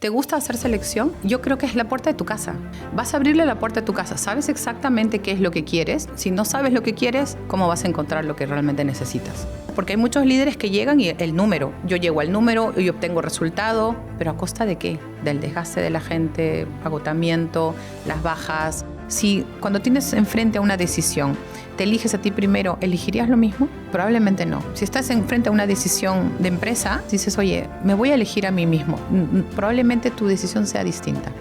¿Te gusta hacer selección? Yo creo que es la puerta de tu casa. Vas a abrirle la puerta de tu casa. ¿Sabes exactamente qué es lo que quieres? Si no sabes lo que quieres, ¿cómo vas a encontrar lo que realmente necesitas? Porque hay muchos líderes que llegan y el número. Yo llego al número y obtengo resultado, pero ¿a costa de qué? Del desgaste de la gente, agotamiento, las bajas. Si cuando tienes enfrente a una decisión, te eliges a ti primero, ¿elegirías lo mismo? Probablemente no. Si estás enfrente a una decisión de empresa, dices, oye, me voy a elegir a mí mismo. Probablemente tu decisión sea distinta.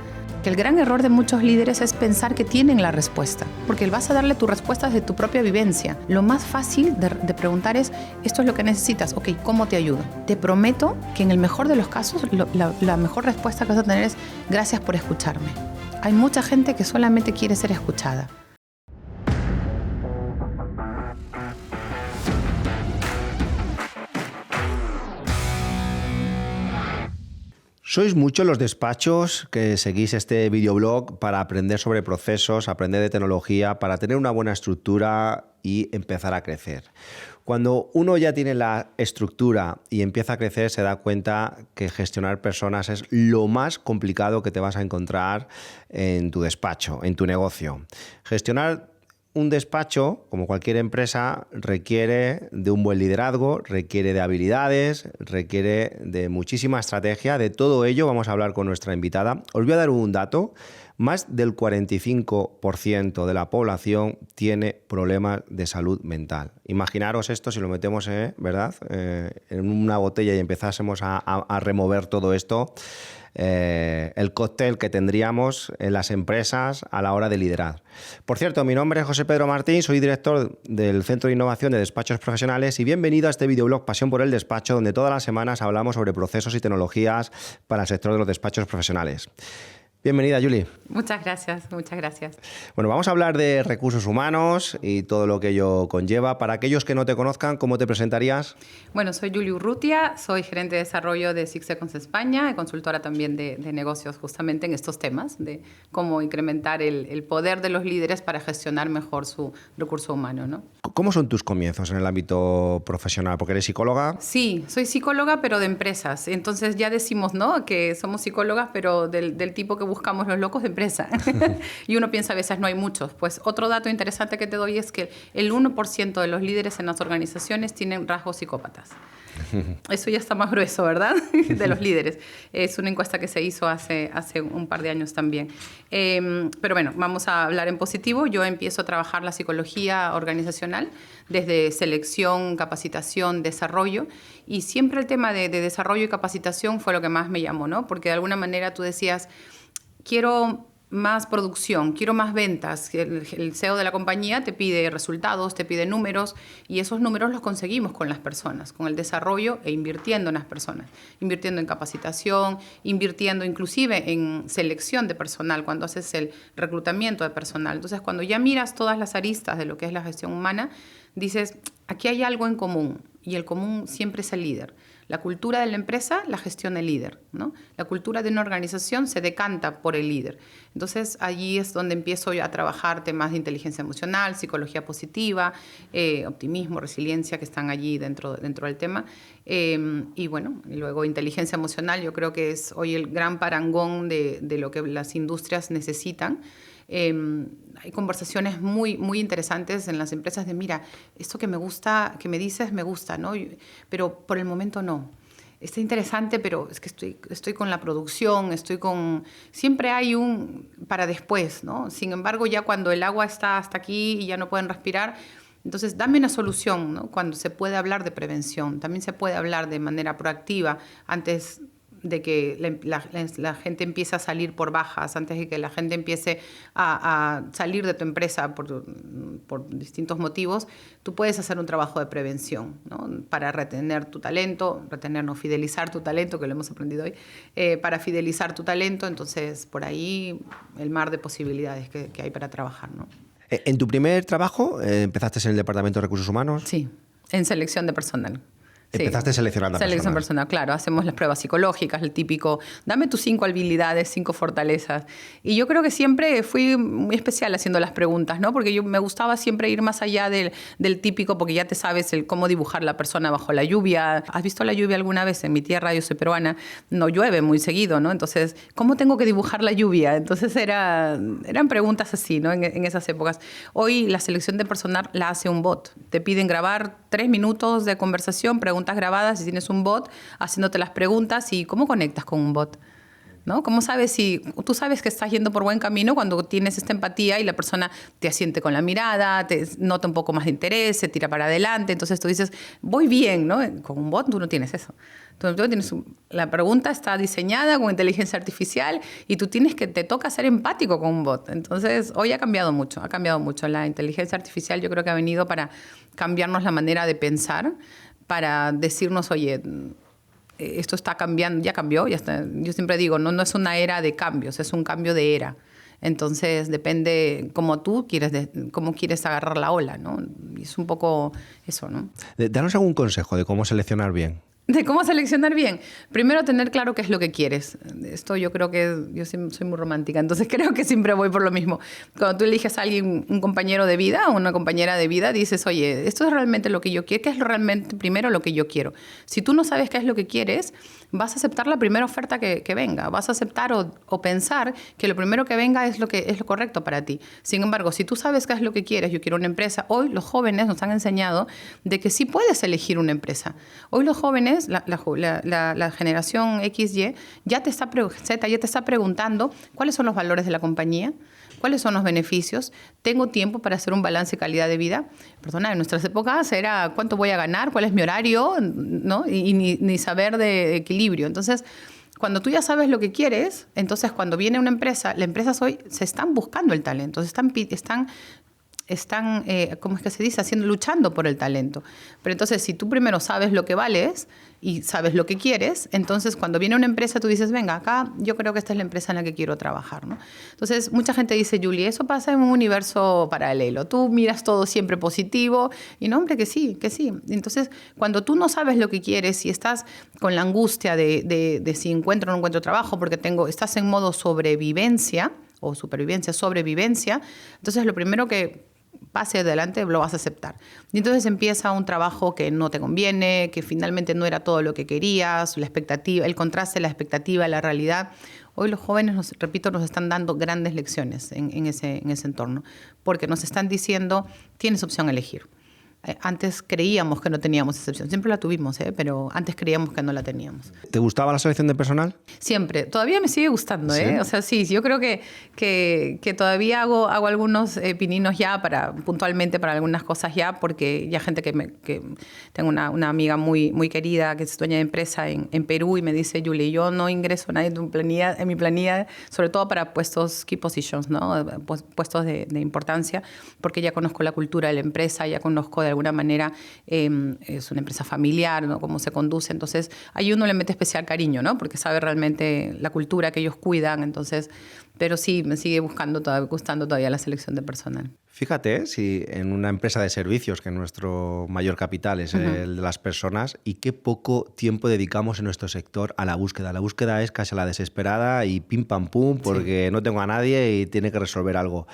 Que el gran error de muchos líderes es pensar que tienen la respuesta, porque vas a darle tu respuesta desde tu propia vivencia. Lo más fácil de preguntar es, esto es lo que necesitas, ok, ¿cómo te ayudo? Te prometo que en el mejor de los casos, la mejor respuesta que vas a tener es, gracias por escucharme. Hay mucha gente que solamente quiere ser escuchada. Sois muchos los despachos que seguís este videoblog para aprender sobre procesos, aprender de tecnología, para tener una buena estructura y empezar a crecer. Cuando uno ya tiene la estructura y empieza a crecer, se da cuenta que gestionar personas es lo más complicado que te vas a encontrar en tu despacho, en tu negocio. Gestionar un despacho, como cualquier empresa, requiere de un buen liderazgo, requiere de habilidades, requiere de muchísima estrategia. De todo ello vamos a hablar con nuestra invitada. Os voy a dar un dato. Más del 45% de la población tiene problemas de salud mental. Imaginaros esto si lo metemos, ¿verdad? En una botella y empezásemos a remover todo esto. El cóctel que tendríamos en las empresas a la hora de liderar. Por cierto, mi nombre es José Pedro Martín, soy director del Centro de Innovación de Despachos Profesionales y bienvenido a este videoblog Pasión por el Despacho, donde todas las semanas hablamos sobre procesos y tecnologías para el sector de los despachos profesionales. Bienvenida, Juli. Muchas gracias, muchas gracias. Bueno, vamos a hablar de recursos humanos y todo lo que ello conlleva. Para aquellos que no te conozcan, ¿cómo te presentarías? Bueno, soy Juli Urrutia, soy gerente de desarrollo de Six Seconds España y consultora también de negocios justamente en estos temas, de cómo incrementar el poder de los líderes para gestionar mejor su recurso humano, ¿no? ¿Cómo son tus comienzos en el ámbito profesional? ¿Porque eres psicóloga? Sí, soy psicóloga, pero de empresas. Entonces ya decimos, ¿no?, que somos psicólogas, pero del tipo que buscamos los locos de empresa. Y uno piensa a veces no hay muchos. Pues otro dato interesante que te doy es que el 1% de los líderes en las organizaciones tienen rasgos psicópatas. Eso ya está más grueso, ¿verdad? De los líderes. Es una encuesta que se hizo hace un par de años también. Pero bueno, vamos a hablar en positivo. Yo empiezo a trabajar la psicología organizacional desde selección, capacitación, desarrollo. Y siempre el tema de desarrollo y capacitación fue lo que más me llamó, ¿no? Porque de alguna manera tú decías, quiero más producción, quiero más ventas. El CEO de la compañía te pide resultados, te pide números y esos números los conseguimos con las personas, con el desarrollo e invirtiendo en las personas, invirtiendo en capacitación, invirtiendo inclusive en selección de personal, cuando haces el reclutamiento de personal. Entonces, cuando ya miras todas las aristas de lo que es la gestión humana, dices, aquí hay algo en común y el común siempre es el líder. La cultura de la empresa la gestiona el líder, ¿no? La cultura de una organización se decanta por el líder. Entonces, allí es donde empiezo a trabajar temas de inteligencia emocional, psicología positiva, optimismo, resiliencia, que están allí dentro del tema. Y bueno, luego inteligencia emocional, yo creo que es hoy el gran parangón de lo que las industrias necesitan. Hay conversaciones muy, muy interesantes en las empresas de, mira, esto que me gusta, que me dices, me gusta, ¿no? Pero por el momento no. Está interesante, pero es que estoy con la producción, siempre hay un para después, ¿no? Sin embargo, ya cuando el agua está hasta aquí y ya no pueden respirar, entonces dame una solución, ¿no? Cuando se puede hablar de prevención, también se puede hablar de manera proactiva antes de que la gente empiece a salir por bajas, antes de que la gente empiece a salir de tu empresa por distintos motivos, tú puedes hacer un trabajo de prevención, ¿no? Para retener tu talento, no, fidelizar tu talento, que lo hemos aprendido hoy, para fidelizar tu talento. Entonces, por ahí el mar de posibilidades que hay para trabajar, ¿no? ¿En tu primer trabajo empezaste en el Departamento de Recursos Humanos? Sí, en selección de personal. Empezaste seleccionando a Selección personas. personal, claro. Hacemos las pruebas psicológicas, el típico, dame tus 5 habilidades, 5 fortalezas. Y yo creo que siempre fui muy especial haciendo las preguntas, ¿no? Porque me gustaba siempre ir más allá del típico, porque ya te sabes cómo dibujar la persona bajo la lluvia. ¿Has visto la lluvia alguna vez? En mi tierra, yo soy peruana, no llueve muy seguido, ¿no? Entonces, ¿cómo tengo que dibujar la lluvia? Entonces, eran preguntas así, ¿no? En esas épocas. Hoy la selección de personal la hace un bot. Te piden grabar 3 minutos de conversación, preguntas grabadas, y tienes un bot haciéndote las preguntas. ¿Y cómo conectas con un bot? ¿No? ¿Cómo sabes si tú sabes que estás yendo por buen camino cuando tienes esta empatía y la persona te asiente con la mirada, te nota un poco más de interés, se tira para adelante? Entonces tú dices, voy bien, ¿no? Con un bot tú no tienes eso. La pregunta está diseñada con inteligencia artificial y te toca ser empático con un bot. Entonces, hoy ha cambiado mucho. La inteligencia artificial yo creo que ha venido para cambiarnos la manera de pensar, para decirnos, oye, esto está cambiando, ya cambió, ya está. Yo siempre digo, no es una era de cambios, es un cambio de era. Entonces, depende cómo cómo quieres agarrar la ola, ¿no? Y es un poco eso, ¿no? Danos algún consejo de cómo seleccionar bien. De cómo seleccionar bien. Primero, tener claro qué es lo que quieres. Esto yo creo que yo soy muy romántica, entonces creo que siempre voy por lo mismo. Cuando tú eliges a alguien, un compañero de vida o una compañera de vida, dices, oye, esto es realmente lo que yo quiero. ¿Qué es realmente primero lo que yo quiero? Si tú no sabes qué es lo que quieres, vas a aceptar la primera oferta que venga. Vas a aceptar o pensar que lo primero que venga es lo correcto para ti. Sin embargo, si tú sabes qué es lo que quieres, yo quiero una empresa. Hoy los jóvenes nos han enseñado de que sí puedes elegir una empresa. Hoy los jóvenes, la generación XY, ya te está preguntando cuáles son los valores de la compañía, cuáles son los beneficios, tengo tiempo para hacer un balance de calidad de vida. Perdona, en nuestras épocas era cuánto voy a ganar, cuál es mi horario, ¿no? Y ni saber de equilibrio. Entonces, cuando tú ya sabes lo que quieres, entonces cuando viene una empresa, las empresas hoy se están buscando el talento, están ¿cómo es que se dice? Luchando por el talento. Pero entonces, si tú primero sabes lo que vales y sabes lo que quieres, entonces cuando viene una empresa tú dices, venga, acá yo creo que esta es la empresa en la que quiero trabajar, ¿no? Entonces, mucha gente dice, Julie, eso pasa en un universo paralelo. Tú miras todo siempre positivo y no, hombre, que sí, que sí. Entonces, cuando tú no sabes lo que quieres y estás con la angustia de si encuentro o no encuentro trabajo porque estás en modo sobrevivencia o sobrevivencia, entonces lo primero que pase adelante lo vas a aceptar. Y entonces empieza un trabajo que no te conviene, que finalmente no era todo lo que querías, la expectativa, el contraste, la expectativa, la realidad. Hoy los jóvenes, nos están dando grandes lecciones en ese entorno, porque nos están diciendo, tienes opción a elegir. Antes creíamos que no teníamos esa opción. Siempre la tuvimos, pero antes creíamos que no la teníamos. ¿Te gustaba la selección de personal? Siempre. Todavía me sigue gustando, ¿Sí? O sea, sí, yo creo que todavía hago algunos pininos ya puntualmente para algunas cosas ya, porque ya gente que tengo una amiga muy, muy querida que es dueña de empresa en Perú y me dice, Julie, yo no ingreso a nadie en mi planilla, sobre todo para puestos key positions, ¿no? Puestos de importancia, porque ya conozco la cultura de la empresa, ya conozco de alguna manera es una empresa familiar, ¿no? Cómo se conduce. Entonces, ahí uno le mete especial cariño, ¿no? Porque sabe realmente la cultura que ellos cuidan. Entonces, pero sí, me sigue gustando todavía la selección de personal. Fíjate si en una empresa de servicios, que nuestro mayor capital es el de las personas, y qué poco tiempo dedicamos en nuestro sector a la búsqueda. La búsqueda es casi a la desesperada y pim pam pum, porque no tengo a nadie y tiene que resolver algo.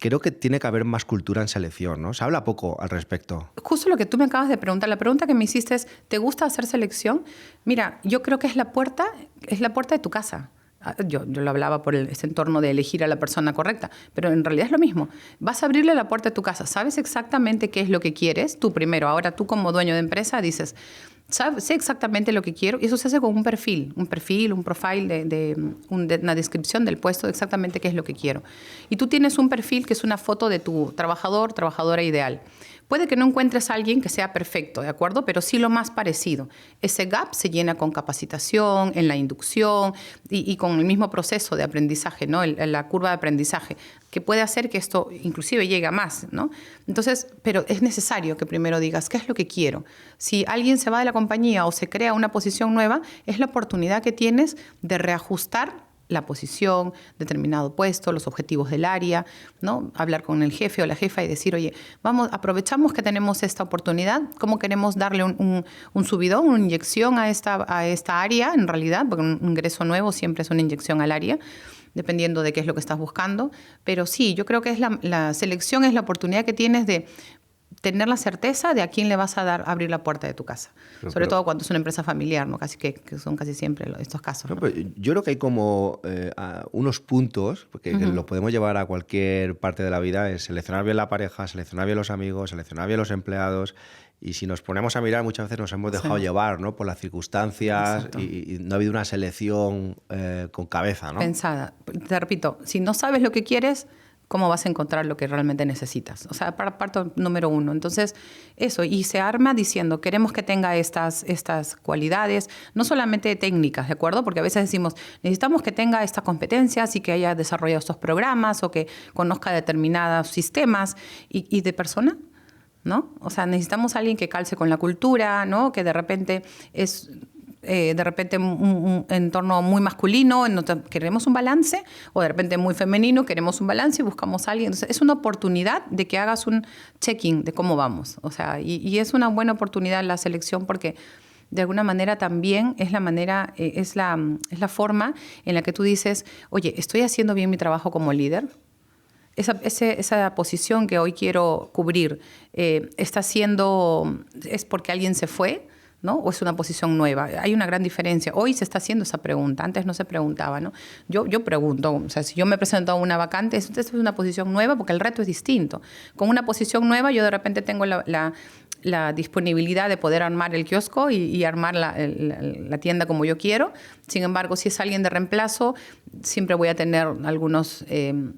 Creo que tiene que haber más cultura en selección, ¿no? Se habla poco al respecto. Justo lo que tú me acabas de preguntar, la pregunta que me hiciste es, ¿te gusta hacer selección? Mira, yo creo que es la puerta de tu casa. Yo lo hablaba por ese entorno de elegir a la persona correcta, pero en realidad es lo mismo. Vas a abrirle la puerta de tu casa, sabes exactamente qué es lo que quieres, tú primero. Ahora tú como dueño de empresa dices, sé exactamente lo que quiero, y eso se hace con un profile, un profile una descripción del puesto de exactamente qué es lo que quiero. Y tú tienes un perfil que es una foto de tu trabajadora ideal. Puede que no encuentres a alguien que sea perfecto, ¿de acuerdo? Pero sí lo más parecido. Ese gap se llena con capacitación, en la inducción y con el mismo proceso de aprendizaje, ¿no? La curva de aprendizaje, que puede hacer que esto inclusive llegue a más, ¿no? Entonces, pero es necesario que primero digas, ¿qué es lo que quiero? Si alguien se va de la compañía o se crea una posición nueva, es la oportunidad que tienes de reajustar la posición, determinado puesto, los objetivos del área, ¿no? Hablar con el jefe o la jefa y decir, oye, aprovechamos que tenemos esta oportunidad, ¿cómo queremos darle un subidón, una inyección a esta área en realidad? Porque un ingreso nuevo siempre es una inyección al área, dependiendo de qué es lo que estás buscando. Pero sí, yo creo que la selección es la oportunidad que tienes de tener la certeza de a quién le vas a abrir la puerta de tu casa. Sobre todo cuando es una empresa familiar, ¿no? Que son casi siempre estos casos, ¿no? No, yo creo que hay como unos puntos que lo podemos llevar a cualquier parte de la vida, es seleccionar bien la pareja, seleccionar bien los amigos, seleccionar bien los empleados. Y si nos ponemos a mirar, muchas veces nos hemos dejado llevar, ¿no? Por las circunstancias y no ha habido una selección con cabeza, ¿no? Pensada. Te repito, si no sabes lo que quieres, ¿cómo vas a encontrar lo que realmente necesitas? O sea, parto número 1. Entonces, eso, y se arma diciendo, queremos que tenga estas cualidades, no solamente técnicas, ¿de acuerdo? Porque a veces decimos, necesitamos que tenga estas competencias y que haya desarrollado estos programas o que conozca determinados sistemas y de persona, ¿no? O sea, necesitamos a alguien que calce con la cultura, ¿no? Que de repente es un entorno muy masculino, queremos un balance, o de repente muy femenino, queremos un balance y buscamos a alguien. Entonces, es una oportunidad de que hagas un check-in de cómo vamos. O sea, y es una buena oportunidad la selección porque de alguna manera también es la forma en la que tú dices, oye, ¿estoy haciendo bien mi trabajo como líder? Esa posición que hoy quiero cubrir, ¿es porque alguien se fue? ¿No? ¿O es una posición nueva? Hay una gran diferencia. Hoy se está haciendo esa pregunta. Antes no se preguntaba, ¿no? Yo pregunto, o sea, si yo me presento a una vacante, esta es una posición nueva porque el reto es distinto. Con una posición nueva yo de repente tengo la disponibilidad de poder armar el kiosco y armar la tienda como yo quiero. Sin embargo, si es alguien de reemplazo, siempre voy a tener algunos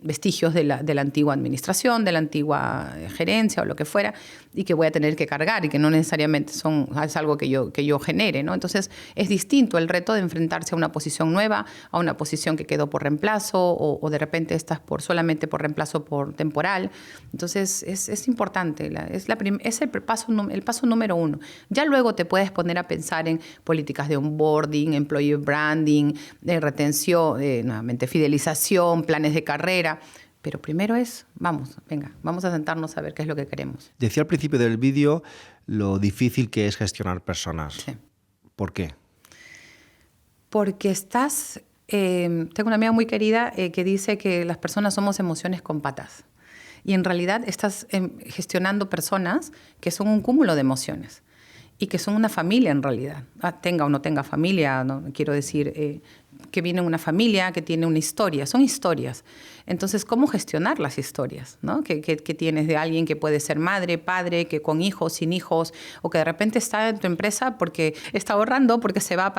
vestigios de la antigua administración, de la antigua gerencia o lo que fuera, y que voy a tener que cargar y que no necesariamente es algo que yo genere, ¿no? Entonces, es distinto el reto de enfrentarse a una posición nueva, a una posición que quedó por reemplazo o de repente estás solamente por reemplazo por temporal. Entonces, es importante. Es el paso número 1. Ya luego te puedes poner a pensar en políticas de onboarding, employee branding, de retención, nuevamente fidelización, planes de carrera. Pero primero vamos a sentarnos a ver qué es lo que queremos. Decía al principio del vídeo lo difícil que es gestionar personas. Sí. ¿Por qué? Porque tengo una amiga muy querida que dice que las personas somos emociones con patas. Y en realidad estás gestionando personas que son un cúmulo de emociones y que son una familia en realidad. Tenga o no tenga familia, no quiero decir que viene una familia, que tiene una historia. Son historias. Entonces, ¿cómo gestionar las historias, ¿no? que tienes de alguien que puede ser madre, padre, que con hijos, sin hijos, o que de repente está en tu empresa porque está ahorrando, porque se va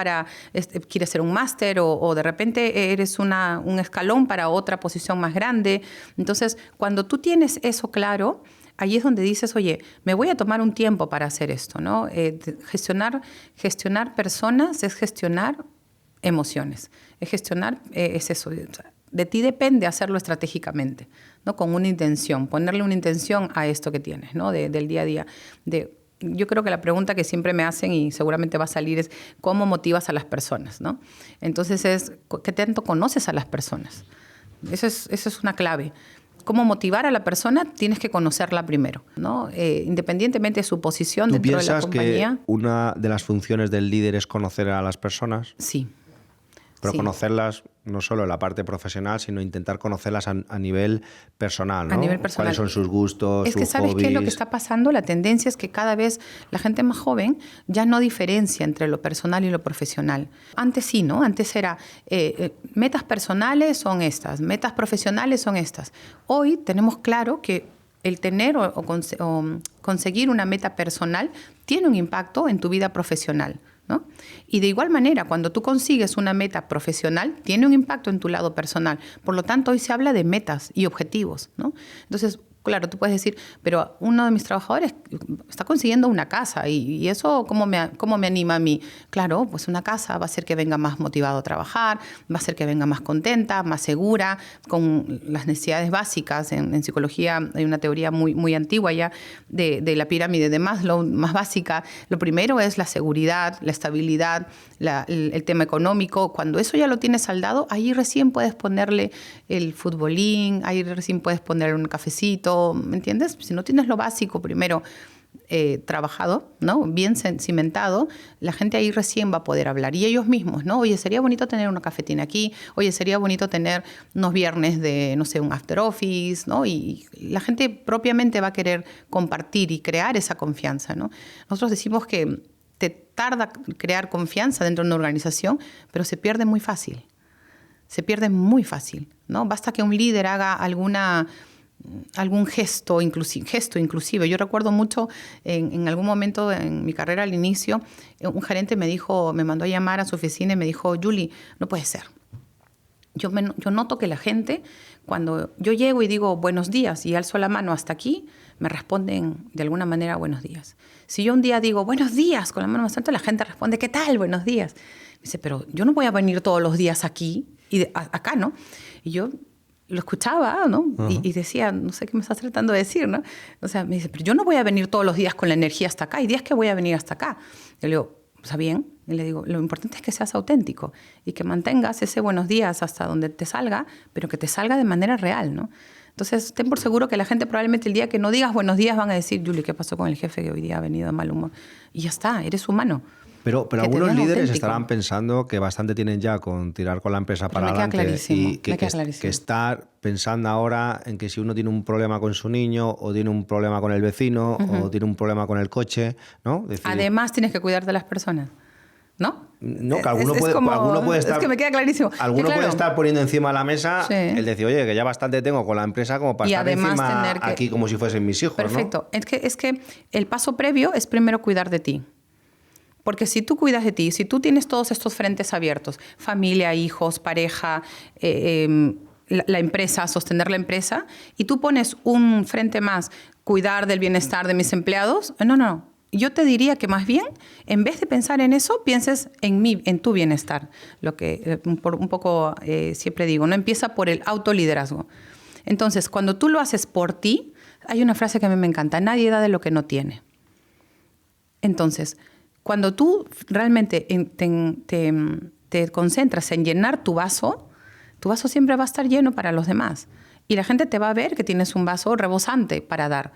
quiere hacer un máster, o de repente eres un escalón para otra posición más grande. Entonces, cuando tú tienes eso claro, ahí es donde dices, oye, me voy a tomar un tiempo para hacer esto, ¿no? Gestionar personas es gestionar emociones. Es eso. De ti depende hacerlo estratégicamente, ¿no? Con una intención, ponerle una intención a esto que tienes, ¿no? Del día a día. Yo creo que la pregunta que siempre me hacen y seguramente va a salir es ¿cómo motivas a las personas, ¿no? Entonces ¿qué tanto conoces a las personas? Eso es una clave. ¿Cómo motivar a la persona? Tienes que conocerla primero, ¿no? Independientemente de su posición dentro de la compañía. ¿Tú piensas que una de las funciones del líder es conocer a las personas? Sí. Pero sí. Conocerlas no solo en la parte profesional, sino intentar conocerlas a nivel personal, ¿no? A nivel personal. ¿Cuáles son sus gustos, sus hobbies? Es que ¿sabes qué es lo que está pasando? La tendencia es que cada vez la gente más joven ya no diferencia entre lo personal y lo profesional. Antes sí, ¿no? Antes era metas personales son estas, metas profesionales son estas. Hoy tenemos claro que el tener o conseguir una meta personal tiene un impacto en tu vida profesional, ¿no? Y de igual manera, cuando tú consigues una meta profesional, tiene un impacto en tu lado personal. Por lo tanto, hoy se habla de metas y objetivos, ¿no? Entonces, Claro, tú puedes decir, pero uno de mis trabajadores está consiguiendo una casa y eso ¿cómo me anima a mí? Claro, pues una casa va a hacer que venga más motivado a trabajar, va a hacer que venga más contenta, más segura, con las necesidades básicas. En psicología hay una teoría muy antigua ya de la pirámide de Maslow, más básica. Lo primero es la seguridad, la estabilidad, el tema económico. Cuando eso ya lo tienes saldado, ahí recién puedes ponerle el futbolín, ahí recién puedes ponerle un cafecito, ¿me entiendes? Si no tienes lo básico primero trabajado, ¿no? Bien cimentado, la gente ahí recién va a poder hablar. Y ellos mismos, ¿no? Oye, sería bonito tener una cafetina aquí, oye, sería bonito tener unos viernes de, no sé, un after office, ¿no? Y la gente propiamente va a querer compartir y crear esa confianza, ¿no? Nosotros decimos que te tarda crear confianza dentro de una organización, pero se pierde muy fácil. Se pierde muy fácil, ¿no? Basta que un líder haga algún gesto inclusive. Yo recuerdo mucho en algún momento en mi carrera al inicio, un gerente me mandó a llamar a su oficina y me dijo, Julie, no puede ser. Yo noto que la gente, cuando yo llego y digo buenos días y alzo la mano hasta aquí, me responden de alguna manera buenos días. Si yo un día digo buenos días con la mano más alta, la gente responde ¿qué tal? Buenos días. Me dice, pero yo no voy a venir todos los días aquí y acá, ¿no? Y yo lo escuchaba, ¿no? Uh-huh. Y decía, no sé qué me estás tratando de decir, ¿no? O sea, me dice, pero yo no voy a venir todos los días con la energía hasta acá. Hay días que voy a venir hasta acá. Yo le digo, ¿está bien? Y le digo, lo importante es que seas auténtico y que mantengas ese buenos días hasta donde te salga, pero que te salga de manera real, ¿no? Entonces, ten por seguro que la gente probablemente el día que no digas buenos días van a decir, Julie, ¿qué pasó con el jefe que hoy día ha venido de mal humor? Y ya está, eres humano. Pero algunos líderes auténtico. Estarán pensando que bastante tienen ya con tirar con la empresa para adelante y que estar pensando ahora en que si uno tiene un problema con su niño o tiene un problema con el vecino o tiene un problema con el coche, ¿no? Decir, además tienes que cuidar de las personas, ¿no? No, que alguno puede estar... Es que me queda clarísimo. Alguno puede estar poniendo encima de la mesa el decir, oye, que ya bastante tengo con la empresa como para estar encima aquí como si fuesen mis hijos, perfecto. ¿no? Es que el paso previo es primero cuidar de ti. Porque si tú cuidas de ti, si tú tienes todos estos frentes abiertos, familia, hijos, pareja, la empresa, sostener la empresa, y tú pones un frente más, cuidar del bienestar de mis empleados, no. Yo te diría que más bien, en vez de pensar en eso, pienses en tu bienestar. Lo que un poco siempre digo, no empieza por el autoliderazgo. Entonces, cuando tú lo haces por ti, hay una frase que a mí me encanta, nadie da de lo que no tiene. Entonces, cuando tú realmente te concentras en llenar tu vaso siempre va a estar lleno para los demás. Y la gente te va a ver que tienes un vaso rebosante para dar.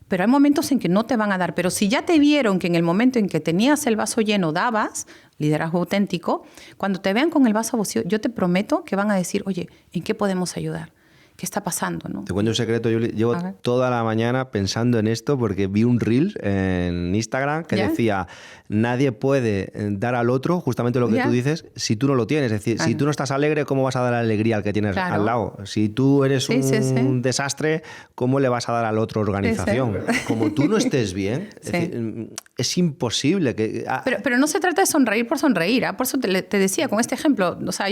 Pero hay momentos en que no te van a dar. Pero si ya te vieron que en el momento en que tenías el vaso lleno dabas, liderazgo auténtico, cuando te vean con el vaso vacío, yo te prometo que van a decir, oye, ¿en qué podemos ayudar? ¿Qué está pasando? ¿No? Te cuento un secreto, yo llevo toda la mañana pensando en esto porque vi un reel en Instagram que decía, nadie puede dar al otro justamente lo que tú dices si tú no lo tienes. Es decir, si tú no estás alegre, ¿cómo vas a dar alegría al que tienes al lado? Si tú eres un desastre, ¿cómo le vas a dar a la otra organización? Como tú no estés bien, es imposible que... Pero no se trata de sonreír por sonreír. Por eso te decía con este ejemplo. O sea,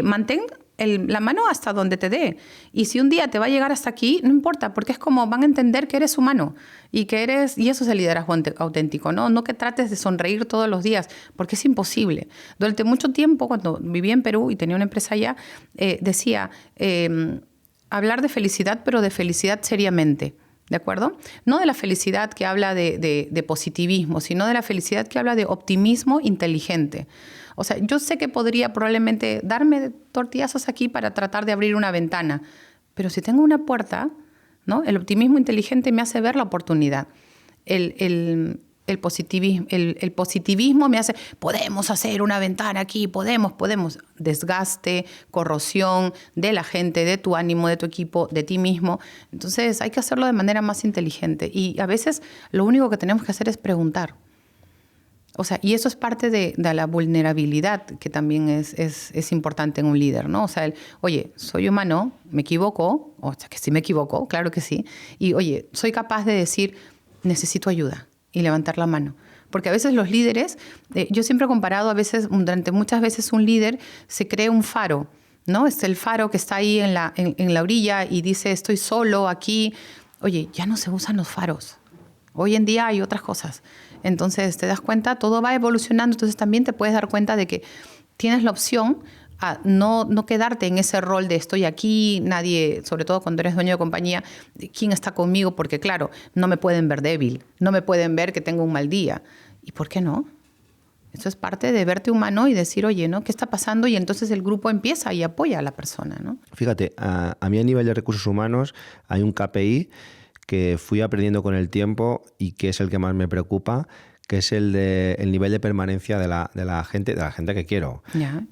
mantén la mano hasta donde te dé. Y si un día te va a llegar hasta aquí, no importa, porque es como van a entender que eres humano y y eso es el liderazgo auténtico, ¿no? No que trates de sonreír todos los días, porque es imposible. Durante mucho tiempo, cuando vivía en Perú y tenía una empresa allá, decía, hablar de felicidad, pero de felicidad seriamente. ¿De acuerdo? No de la felicidad que habla de positivismo, sino de la felicidad que habla de optimismo inteligente. O sea, yo sé que podría probablemente darme tortillazos aquí para tratar de abrir una ventana, pero si tengo una puerta, ¿no? El optimismo inteligente me hace ver la oportunidad. El positivismo me hace, podemos hacer una ventana aquí, podemos. Desgaste, corrosión de la gente, de tu ánimo, de tu equipo, de ti mismo. Entonces hay que hacerlo de manera más inteligente. Y a veces lo único que tenemos que hacer es preguntar. O sea, y eso es parte de la vulnerabilidad que también es importante en un líder, ¿no? O sea, oye, soy humano, me equivoco, o sea, que sí me equivoco, claro que sí. Y, oye, soy capaz de decir, necesito ayuda y levantar la mano. Porque a veces los líderes, yo siempre he comparado, durante muchas veces un líder se cree un faro, ¿no? Es el faro que está ahí en la orilla y dice, estoy solo aquí. Oye, ya no se usan los faros. Hoy en día hay otras cosas. Entonces, te das cuenta, todo va evolucionando. Entonces, también te puedes dar cuenta de que tienes la opción a no quedarte en ese rol de estoy aquí, nadie, sobre todo cuando eres dueño de compañía, ¿quién está conmigo? Porque, claro, no me pueden ver débil, no me pueden ver que tengo un mal día. ¿Y por qué no? Eso es parte de verte humano y decir, oye, ¿no? ¿Qué está pasando? Y entonces el grupo empieza y apoya a la persona, ¿no? Fíjate, a mí a nivel de recursos humanos hay un KPI que fui aprendiendo con el tiempo y que es el que más me preocupa, que es el nivel de permanencia de la gente que quiero. Ya.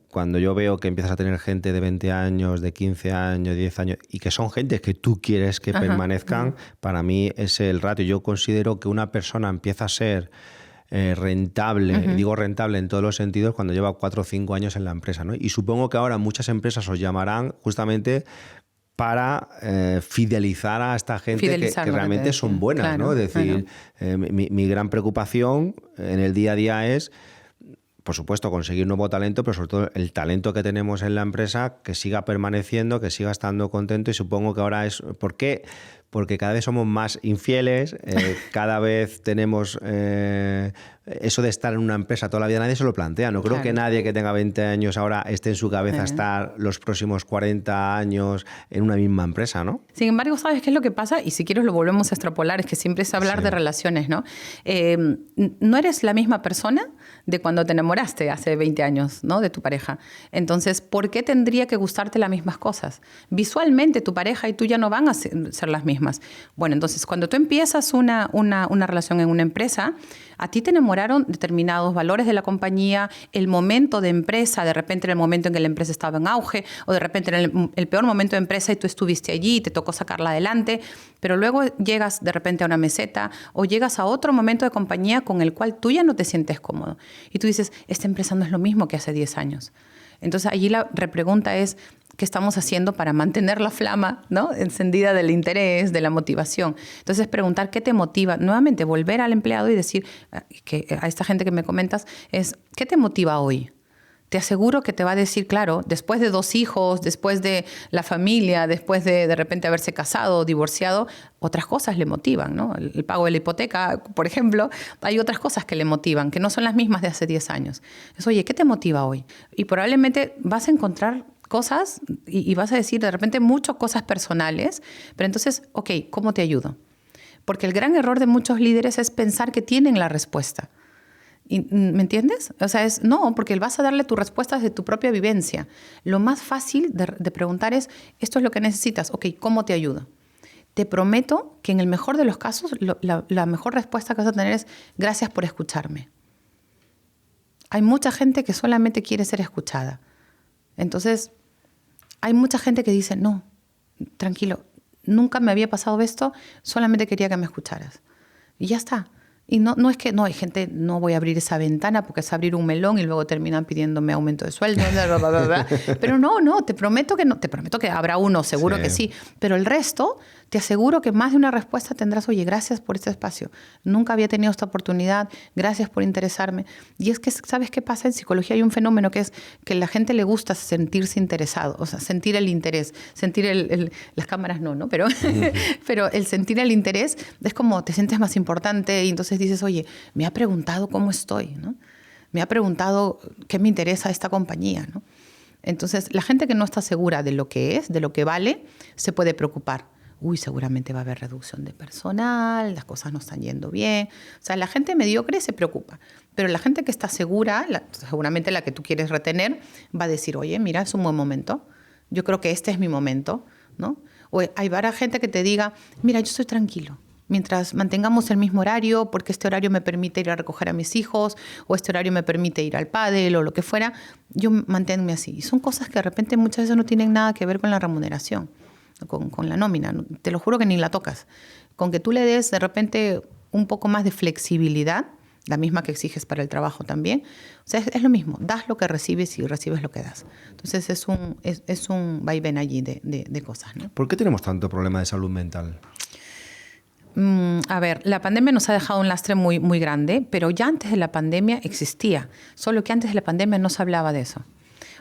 Cuando yo veo que empiezas a tener gente de 20 años, de 15 años, 10 años, y que son gente que tú quieres que permanezcan, para mí es el ratio. Yo considero que una persona empieza a ser rentable, digo rentable en todos los sentidos, cuando lleva 4 o 5 años en la empresa, ¿no? Y supongo que ahora muchas empresas os llamarán justamente para fidelizar a esta gente que realmente son buenas, claro, ¿no? Es decir, mi gran preocupación en el día a día es, por supuesto, conseguir nuevo talento, pero sobre todo el talento que tenemos en la empresa, que siga permaneciendo, que siga estando contento. Y supongo que ahora es... ¿Por qué? Porque cada vez somos más infieles, cada vez tenemos eso de estar en una empresa toda la vida, nadie se lo plantea. No creo que nadie que tenga 20 años ahora esté en su cabeza estar los próximos 40 años en una misma empresa, ¿no? Sin embargo, ¿sabes qué es lo que pasa? Y si quieres lo volvemos a extrapolar, es que siempre es hablar de relaciones, ¿no? No eres la misma persona de cuando te enamoraste hace 20 años, ¿no? De tu pareja. Entonces, ¿por qué tendría que gustarte las mismas cosas? Visualmente, tu pareja y tú ya no van a ser las mismas. Bueno, entonces, cuando tú empiezas una relación en una empresa, a ti te enamoraron determinados valores de la compañía, el momento de empresa, de repente era el momento en que la empresa estaba en auge, o de repente era el peor momento de empresa y tú estuviste allí y te tocó sacarla adelante, pero luego llegas de repente a una meseta o llegas a otro momento de compañía con el cual tú ya no te sientes cómodo. Y tú dices, esta empresa no es lo mismo que hace 10 años. Entonces, allí la repregunta es, ¿qué estamos haciendo para mantener la flama, ¿no? Encendida del interés, de la motivación? Entonces, preguntar qué te motiva. Nuevamente, volver al empleado y decir, que a esta gente que me comentas, es, ¿qué te motiva hoy? Te aseguro que te va a decir, claro, después de 2 hijos, después de la familia, después de repente haberse casado o divorciado, otras cosas le motivan, ¿no? El pago de la hipoteca, por ejemplo, hay otras cosas que le motivan, que no son las mismas de hace 10 años. Es, oye, ¿qué te motiva hoy? Y probablemente vas a encontrar cosas y vas a decir de repente muchas cosas personales, pero entonces, ok, ¿cómo te ayudo? Porque el gran error de muchos líderes es pensar que tienen la respuesta. ¿Me entiendes? O sea, no, porque vas a darle tu respuesta de tu propia vivencia. Lo más fácil de preguntar es, esto es lo que necesitas, ok, ¿cómo te ayudo? Te prometo que en el mejor de los casos, la mejor respuesta que vas a tener es, gracias por escucharme. Hay mucha gente que solamente quiere ser escuchada. Entonces, hay mucha gente que dice, no, tranquilo, nunca me había pasado esto, solamente quería que me escucharas. Y ya está. Y no es que, no, hay gente, no voy a abrir esa ventana porque es abrir un melón y luego terminan pidiéndome aumento de sueldo, bla, bla, bla, bla. Pero no, te prometo que habrá uno, seguro que sí. Pero el resto, te aseguro que más de una respuesta tendrás, oye, gracias por este espacio. Nunca había tenido esta oportunidad, gracias por interesarme. Y es que, ¿sabes qué pasa? En psicología hay un fenómeno que es que a la gente le gusta sentirse interesado, o sea, sentir el interés, sentir las cámaras no, pero, pero el sentir el interés es como te sientes más importante y entonces dices, oye, me ha preguntado cómo estoy, ¿no? Me ha preguntado qué me interesa esta compañía, ¿no? Entonces, la gente que no está segura de lo que es, de lo que vale, se puede preocupar. Uy, seguramente va a haber reducción de personal, las cosas no están yendo bien. O sea, la gente mediocre se preocupa. Pero la gente que está segura, seguramente la que tú quieres retener, va a decir, oye, mira, es un buen momento. Yo creo que este es mi momento, ¿no? O hay varias gente que te diga, mira, yo estoy tranquilo. Mientras mantengamos el mismo horario, porque este horario me permite ir a recoger a mis hijos, o este horario me permite ir al pádel, o lo que fuera, yo manténme así. Y son cosas que de repente muchas veces no tienen nada que ver con la remuneración, con la nómina. Te lo juro que ni la tocas. Con que tú le des de repente un poco más de flexibilidad, la misma que exiges para el trabajo también. O sea, es lo mismo. Das lo que recibes y recibes lo que das. Entonces es un vaivén allí de cosas, ¿no? ¿Por qué tenemos tanto problema de salud mental? A ver, la pandemia nos ha dejado un lastre muy, muy grande, pero ya antes de la pandemia existía, solo que antes de la pandemia no se hablaba de eso.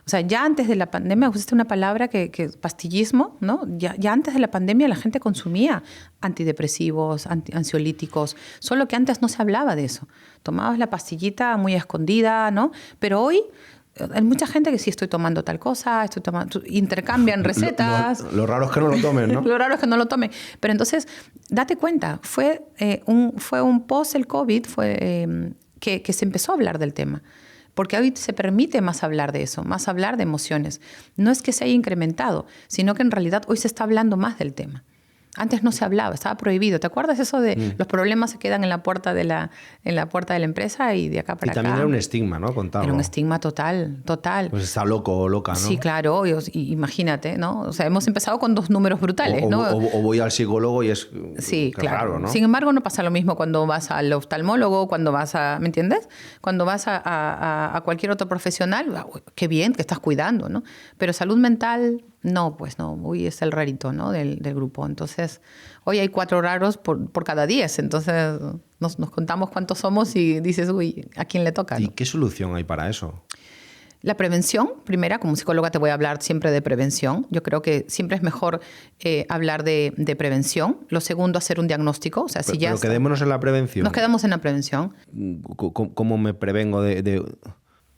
O sea, ya antes de la pandemia, usaste una palabra que pastillismo, ¿no? Ya antes de la pandemia la gente consumía antidepresivos, ansiolíticos, solo que antes no se hablaba de eso. Tomabas la pastillita muy escondida, ¿no? Pero hoy hay mucha gente que sí estoy tomando tal cosa, intercambian recetas. Lo raro es que no lo tomen, ¿no? Lo raro es que no lo tomen. Pero entonces, date cuenta, fue un post el COVID que se empezó a hablar del tema. Porque hoy se permite más hablar de eso, más hablar de emociones. No es que se haya incrementado, sino que en realidad hoy se está hablando más del tema. Antes no se hablaba, estaba prohibido. ¿Te acuerdas eso de los problemas se quedan en la puerta de la empresa y de acá para acá? Y también era un estigma, ¿no? Contarlo. Era un estigma total. Pues está loco o loca, ¿no? Sí, claro, imagínate, ¿no? O sea, hemos empezado con 2 números brutales, ¿no? O voy al psicólogo y es sí, claro. Raro, ¿no? Sin embargo, no pasa lo mismo cuando vas al oftalmólogo, cuando vas a, ¿me entiendes? Cuando vas a cualquier otro profesional, qué bien que estás cuidando, ¿no? Pero salud mental, no, pues no. Uy, es el rarito, ¿no? del grupo. Entonces, hoy hay 4 raros por cada 10. Entonces, nos contamos cuántos somos y dices, uy, ¿a quién le toca? ¿Y ¿no? qué solución hay para eso? La prevención, primera, como psicóloga te voy a hablar siempre de prevención. Yo creo que siempre es mejor hablar de prevención. Lo segundo, hacer un diagnóstico. O sea, Pero quedémonos en la prevención. Nos quedamos en la prevención. ¿Cómo me prevengo de...?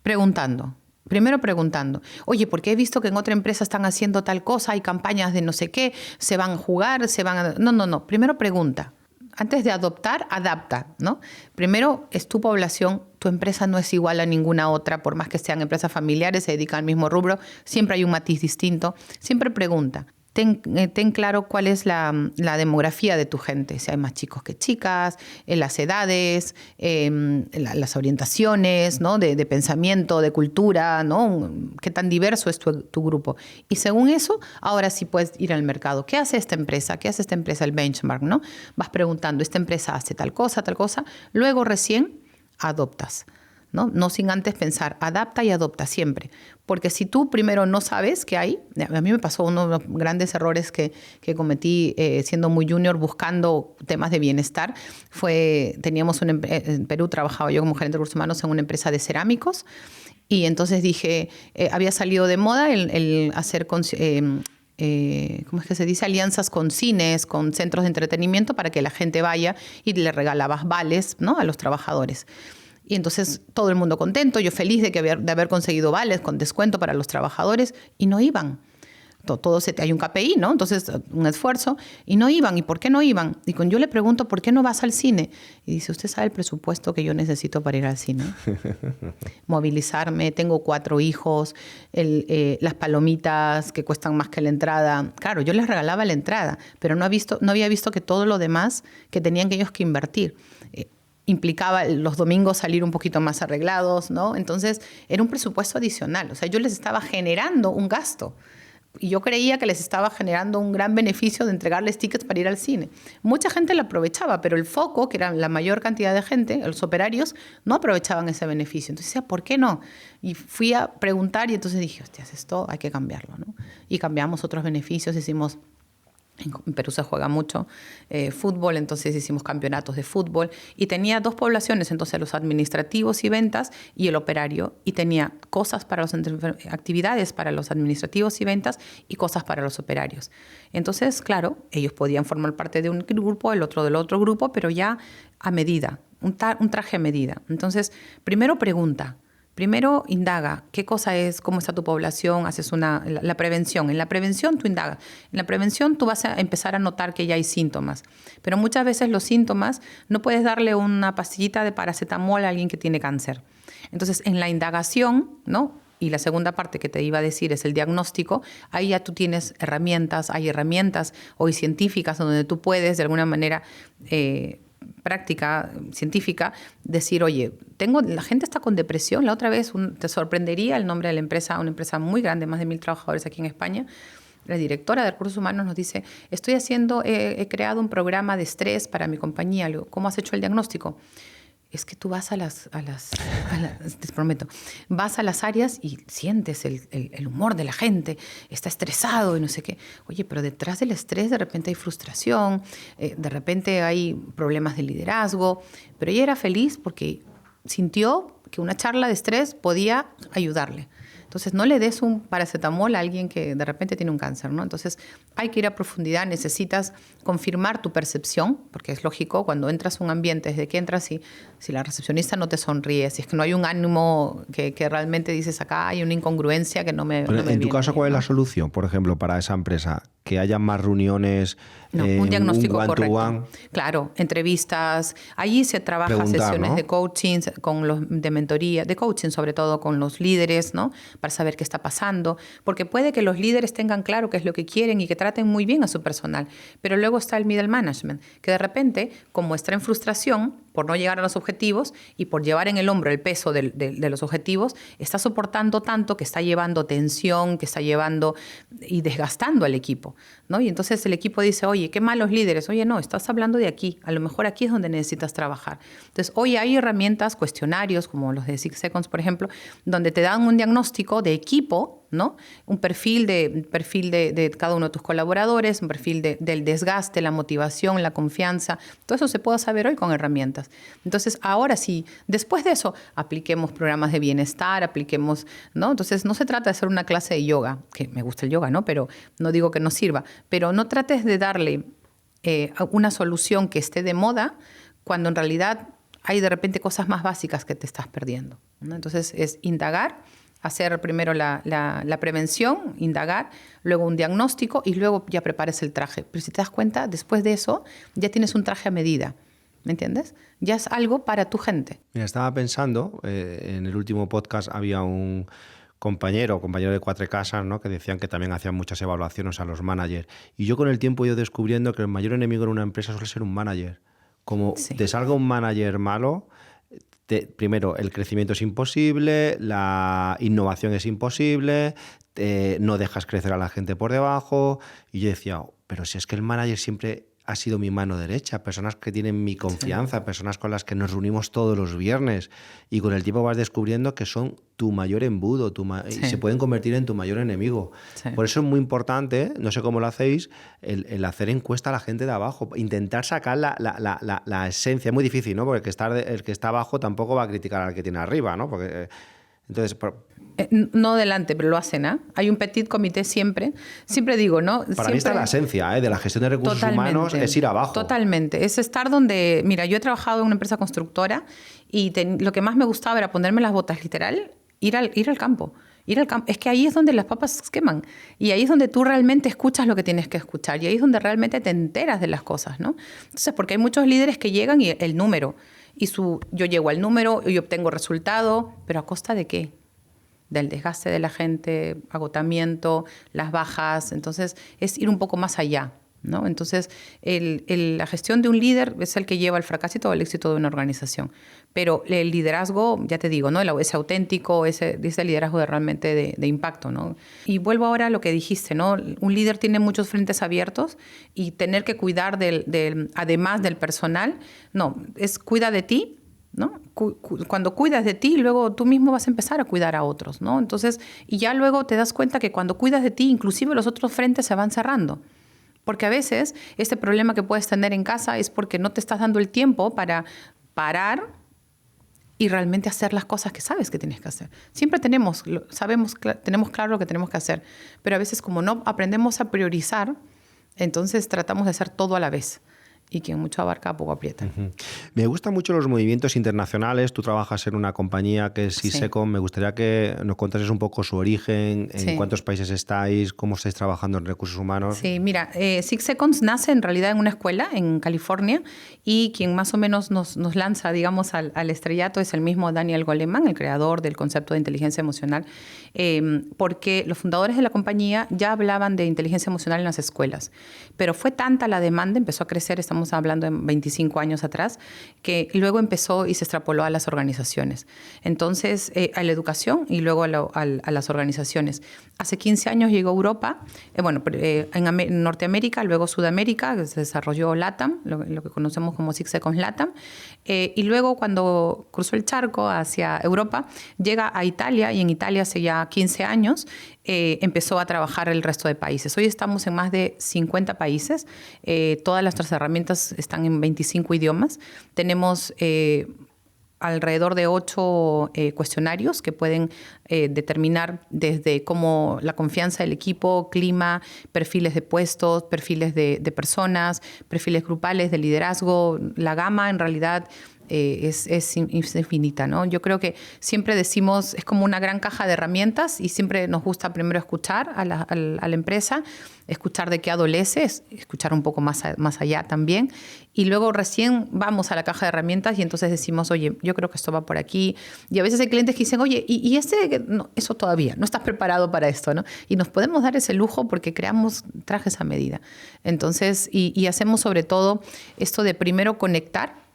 Preguntando. Primero preguntando, oye, porque he visto que en otra empresa están haciendo tal cosa, hay campañas de no sé qué, se van a jugar, se van a... No. Primero pregunta. Antes de adoptar, adapta, ¿no? Primero es tu población, tu empresa no es igual a ninguna otra, por más que sean empresas familiares, se dedican al mismo rubro, siempre hay un matiz distinto. Siempre pregunta. Ten claro cuál es la demografía de tu gente, si hay más chicos que chicas, las edades, las orientaciones, ¿no? de pensamiento, de cultura, ¿no? Qué tan diverso es tu grupo. Y según eso, ahora sí puedes ir al mercado. ¿Qué hace esta empresa? ¿Qué hace esta empresa? El benchmark, ¿no? Vas preguntando, ¿esta empresa hace tal cosa, tal cosa? Luego recién adoptas. No sin antes pensar, adapta y adopta siempre. Porque si tú primero no sabes qué hay, a mí me pasó uno de los grandes errores que cometí siendo muy junior buscando temas de bienestar, teníamos en Perú trabajaba yo como gerente de recursos humanos en una empresa de cerámicos y entonces dije, había salido de moda el hacer... ¿cómo es que se dice? Alianzas con cines, con centros de entretenimiento para que la gente vaya y le regalabas vales, ¿no? a los trabajadores. Y entonces todo el mundo contento, yo feliz de haber conseguido vales con descuento para los trabajadores y no iban. Hay un KPI, ¿no? Entonces, un esfuerzo, y no iban. ¿Y por qué no iban? Y cuando yo le pregunto, ¿por qué no vas al cine? Y dice, ¿usted sabe el presupuesto que yo necesito para ir al cine? Movilizarme, tengo 4 hijos, las palomitas que cuestan más que la entrada. Claro, yo les regalaba la entrada, pero no había visto que todo lo demás que tenían ellos que invertir. Implicaba los domingos salir un poquito más arreglados, ¿no? Entonces, era un presupuesto adicional. O sea, yo les estaba generando un gasto. Y yo creía que les estaba generando un gran beneficio de entregarles tickets para ir al cine. Mucha gente lo aprovechaba, pero el foco, que era la mayor cantidad de gente, los operarios, no aprovechaban ese beneficio. Entonces decía, ¿por qué no? Y fui a preguntar y entonces dije, hostias, esto hay que cambiarlo, ¿no? Y cambiamos otros beneficios, hicimos... En Perú se juega mucho fútbol, entonces hicimos campeonatos de fútbol y tenía 2 poblaciones, entonces los administrativos y ventas y el operario, y tenía cosas para actividades para los administrativos y ventas y cosas para los operarios. Entonces, claro, ellos podían formar parte de un grupo, el otro del otro grupo, pero ya a medida, un traje a medida. Entonces, primero pregunta. Primero indaga qué cosa es, cómo está tu población, haces la prevención. En la prevención tú indagas. En la prevención tú vas a empezar a notar que ya hay síntomas. Pero muchas veces los síntomas no puedes darle una pastillita de paracetamol a alguien que tiene cáncer. Entonces, en la indagación, ¿no? Y la segunda parte que te iba a decir es el diagnóstico, ahí ya tú tienes herramientas, hay herramientas hoy científicas donde tú puedes de alguna manera... práctica científica, decir, oye, la gente está con depresión. La otra vez te sorprendería el nombre de la empresa, una empresa muy grande, más de 1.000 trabajadores aquí en España. La directora de recursos humanos nos dice, he creado un programa de estrés para mi compañía. Le digo, ¿cómo has hecho el diagnóstico? Es que tú vas te prometo, vas a las áreas y sientes el humor de la gente, está estresado y no sé qué. Oye, pero detrás del estrés de repente hay frustración, de repente hay problemas de liderazgo, pero ella era feliz porque sintió que una charla de estrés podía ayudarle. Entonces, no le des un paracetamol a alguien que de repente tiene un cáncer, ¿no? Entonces, hay que ir a profundidad, necesitas confirmar tu percepción, porque es lógico, cuando entras a un ambiente, desde que entras, si la recepcionista no te sonríe, si es que no hay un ánimo que realmente dices acá, hay una incongruencia que no me Pero viene en tu caso, bien, ¿cuál es ¿no? la solución, por ejemplo, para esa empresa? Que haya más reuniones, No, un diagnóstico un correcto. one-to-one. Claro, entrevistas. Allí se trabaja Preguntar, sesiones ¿no? de coaching, de mentoría, de coaching sobre todo con los líderes, ¿no? Para saber qué está pasando. Porque puede que los líderes tengan claro qué es lo que quieren y que traten muy bien a su personal. Pero luego está el middle management, que de repente, como está en frustración por no llegar a los objetivos y por llevar en el hombro el peso de los objetivos, está soportando tanto que está llevando tensión, que está llevando y desgastando al equipo, ¿no? Y entonces el equipo dice, oye, qué malos líderes. Oye, no, estás hablando de aquí. A lo mejor aquí es donde necesitas trabajar. Entonces, hoy hay herramientas, cuestionarios, como los de 6 Seconds, por ejemplo, donde te dan un diagnóstico de equipo, ¿no? Un perfil de cada uno de tus colaboradores, un perfil del desgaste, la motivación, la confianza. Todo eso se puede saber hoy con herramientas. Entonces, ahora sí, después de eso, apliquemos programas de bienestar, apliquemos, ¿no? Entonces, no se trata de hacer una clase de yoga, que me gusta el yoga, ¿no? Pero no digo que no sirva. Pero no trates de darle una solución que esté de moda cuando en realidad hay de repente cosas más básicas que te estás perdiendo, ¿no? Entonces, es indagar, hacer primero la prevención, indagar, luego un diagnóstico y luego ya prepares el traje. Pero si te das cuenta, después de eso ya tienes un traje a medida, ¿me entiendes? Ya es algo para tu gente. Mira, estaba pensando, en el último podcast había un compañero de Cuatro Casas, ¿no? Que decían que también hacían muchas evaluaciones a los managers. Y yo con el tiempo he ido descubriendo que el mayor enemigo en una empresa suele ser un manager. Como Sí. te salga un manager malo, primero, el crecimiento es imposible, la innovación es imposible, no dejas crecer a la gente por debajo. Y yo decía, pero si es que el manager siempre ha sido mi mano derecha, personas que tienen mi confianza, personas con las que nos reunimos todos los viernes, y con el tiempo vas descubriendo que son tu mayor embudo y se pueden convertir en tu mayor enemigo. Sí. Por eso es muy importante, no sé cómo lo hacéis, el hacer encuesta a la gente de abajo, intentar sacar la esencia. Es muy difícil, ¿no? Porque el que está abajo tampoco va a criticar al que tiene arriba, ¿no? Porque entonces... No delante, pero lo hacen, ¿eh? Hay un petit comité siempre. Siempre digo, ¿no? Para mí está la esencia de la gestión de recursos humanos, es ir abajo. Totalmente. Es estar donde... Mira, yo he trabajado en una empresa constructora y lo que más me gustaba era ponerme las botas, literal, ir al campo. Ir al campo. Es que ahí es donde las papas se queman. Y ahí es donde tú realmente escuchas lo que tienes que escuchar. Y ahí es donde realmente te enteras de las cosas, ¿no? Entonces, porque hay muchos líderes que llegan y el número. Yo llego al número y obtengo resultado, pero ¿a costa de qué? Del desgaste de la gente, agotamiento, las bajas. Entonces, es ir un poco más allá, ¿no? Entonces, la gestión de un líder es el que lleva el fracaso y todo el éxito de una organización. Pero el liderazgo, ya te digo, ¿no? Ese auténtico, ese liderazgo realmente de impacto, ¿no? Y vuelvo ahora a lo que dijiste, ¿no? Un líder tiene muchos frentes abiertos y tener que cuidar además del personal, no, es cuida de ti, ¿no? Cuando cuidas de ti, luego tú mismo vas a empezar a cuidar a otros, ¿no? Entonces, y ya luego te das cuenta que cuando cuidas de ti, inclusive los otros frentes se van cerrando. Porque a veces este problema que puedes tener en casa es porque no te estás dando el tiempo para parar y realmente hacer las cosas que sabes que tienes que hacer. Siempre tenemos claro lo que tenemos que hacer, pero a veces como no aprendemos a priorizar, entonces tratamos de hacer todo a la vez. Y quien mucho abarca, poco aprieta. Uh-huh. Me gustan mucho los movimientos internacionales. Tú trabajas en una compañía que es 6 Seconds. Me gustaría que nos contases un poco su origen, en cuántos países estáis, cómo estáis trabajando en recursos humanos. Sí, mira, 6 Seconds nace en realidad en una escuela en California y quien más o menos nos lanza, digamos, al estrellato es el mismo Daniel Goleman, el creador del concepto de inteligencia emocional, porque los fundadores de la compañía ya hablaban de inteligencia emocional en las escuelas, pero fue tanta la demanda, empezó a crecer, estamos hablando de 25 años atrás, que luego empezó y se extrapoló a las organizaciones. Entonces, a la educación y luego a las organizaciones. Hace 15 años llegó a Europa, en Norteamérica, luego Sudamérica, se desarrolló LATAM, lo que conocemos como 6 Seconds LATAM, y luego cuando cruzó el charco hacia Europa, llega a Italia, y en Italia hace ya 15 años, empezó a trabajar el resto de países. Hoy estamos en más de 50 países, todas nuestras herramientas están en 25 idiomas. Tenemos alrededor de 8 cuestionarios que pueden determinar desde cómo la confianza del equipo, clima, perfiles de puestos, perfiles de personas, perfiles grupales de liderazgo. La gama en realidad es infinita, ¿no? Yo creo que siempre decimos, es como una gran caja de herramientas y siempre nos gusta primero escuchar a la empresa, escuchar de qué adolece, escuchar un poco más allá también, y luego recién vamos a la caja de herramientas y entonces decimos, oye, yo creo que esto va por aquí. Y a veces hay clientes que dicen, oye, no, eso todavía, no estás preparado para esto, ¿no? Y nos podemos dar ese lujo porque creamos trajes a medida. Entonces, y hacemos sobre todo esto de primero conectar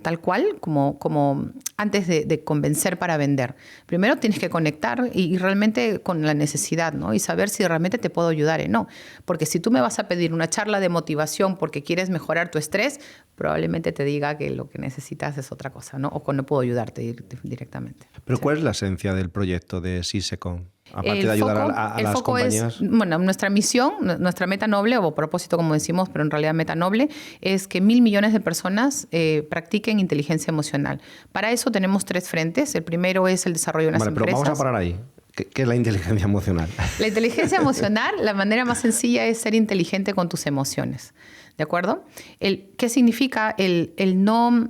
tal cual, como antes de convencer para vender. Primero tienes que conectar y realmente con la necesidad, ¿no? Y saber si realmente te puedo ayudar o no. Porque si tú me vas a pedir una charla de motivación porque quieres mejorar tu estrés, probablemente te diga que lo que necesitas es otra cosa, ¿no? O que no puedo ayudarte directamente. ¿Pero sí. cuál es la esencia del proyecto de Sisecon? Aparte de ayudar a las compañías. Bueno, nuestra misión, nuestra meta noble, o propósito como decimos, pero en realidad meta noble, es que 1.000 millones de personas practiquen inteligencia emocional. Para eso tenemos 3 frentes. El primero es el desarrollo de las empresas. Pero vamos a parar ahí. ¿Qué es la inteligencia emocional? La inteligencia emocional, la manera más sencilla es ser inteligente con tus emociones. ¿De acuerdo? ¿Qué significa el no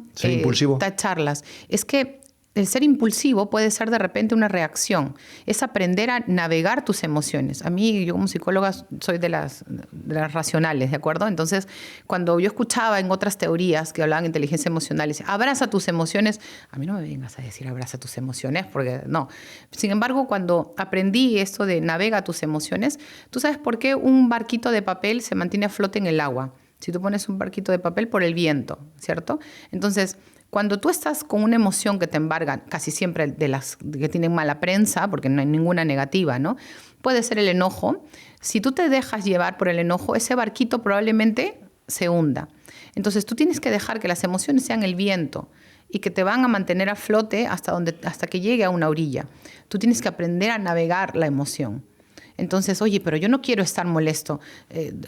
tacharlas? Es que el ser impulsivo puede ser de repente una reacción. Es aprender a navegar tus emociones. A mí, yo como psicóloga, soy de las racionales, ¿de acuerdo? Entonces, cuando yo escuchaba en otras teorías que hablaban de inteligencia emocional, decía, abraza tus emociones. A mí no me vengas a decir abraza tus emociones, porque no. Sin embargo, cuando aprendí esto de navega tus emociones, ¿tú sabes por qué un barquito de papel se mantiene a flote en el agua? Si tú pones un barquito de papel por el viento, ¿cierto? Entonces, cuando tú estás con una emoción que te embarga, casi siempre de las que tienen mala prensa, porque no hay ninguna negativa, ¿no? Puede ser el enojo. Si tú te dejas llevar por el enojo, ese barquito probablemente se hunda. Entonces, tú tienes que dejar que las emociones sean el viento y que te van a mantener a flote hasta que llegue a una orilla. Tú tienes que aprender a navegar la emoción. Entonces, oye, pero yo no quiero estar molesto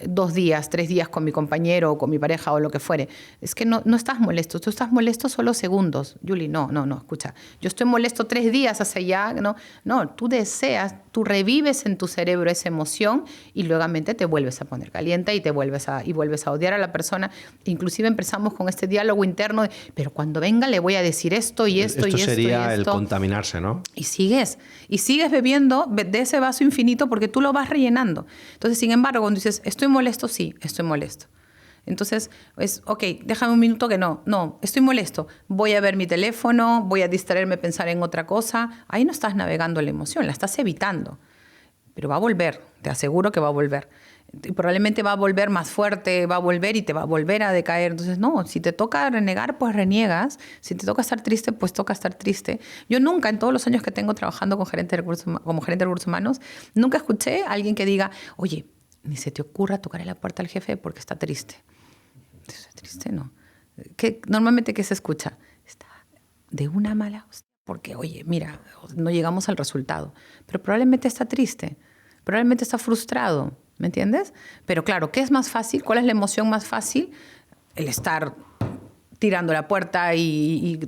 2 días, 3 días con mi compañero o con mi pareja o lo que fuere. Es que no estás molesto. Tú estás molesto solo segundos. Julie, no, escucha. Yo estoy molesto 3 días hacia allá. No, tú deseas, tú revives en tu cerebro esa emoción y luego te vuelves a poner caliente y vuelves a odiar a la persona. Inclusive empezamos con este diálogo interno de, pero cuando venga le voy a decir esto y esto y esto. Esto sería el contaminarse, ¿no? Y sigues bebiendo de ese vaso infinito porque tú lo vas rellenando. Entonces, sin embargo, cuando dices, estoy molesto, sí, estoy molesto. Entonces, ok, déjame un minuto que no, estoy molesto. Voy a ver mi teléfono, voy a distraerme, pensar en otra cosa. Ahí no estás navegando la emoción, la estás evitando. Pero va a volver, te aseguro que va a volver. Y probablemente va a volver más fuerte, va a volver y te va a volver a decaer. Entonces, no, si te toca renegar, pues reniegas. Si te toca estar triste, pues toca estar triste. Yo nunca, en todos los años que tengo trabajando como gerente de recursos humanos, nunca escuché a alguien que diga, oye, ni se te ocurra tocarle la puerta al jefe porque está triste. ¿Está triste? No. Normalmente, ¿qué se escucha? Está de una mala hostia. Porque, oye, mira, no llegamos al resultado. Pero probablemente está triste. Probablemente está frustrado. ¿Me entiendes? Pero claro, ¿qué es más fácil? ¿Cuál es la emoción más fácil? El estar tirando la puerta y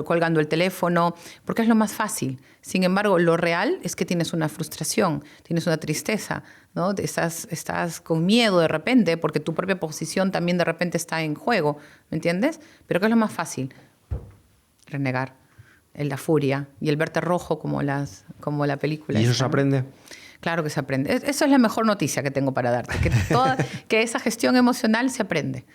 colgando el teléfono, porque es lo más fácil. Sin embargo, lo real es que tienes una frustración, tienes una tristeza, ¿no? Estás con miedo de repente, porque tu propia posición también de repente está en juego, ¿me entiendes? Pero ¿qué es lo más fácil? Renegar, la furia y el verte rojo como la película. ¿Y eso se aprende? Claro que se aprende. Eso es la mejor noticia que tengo para darte, que esa gestión emocional se aprende.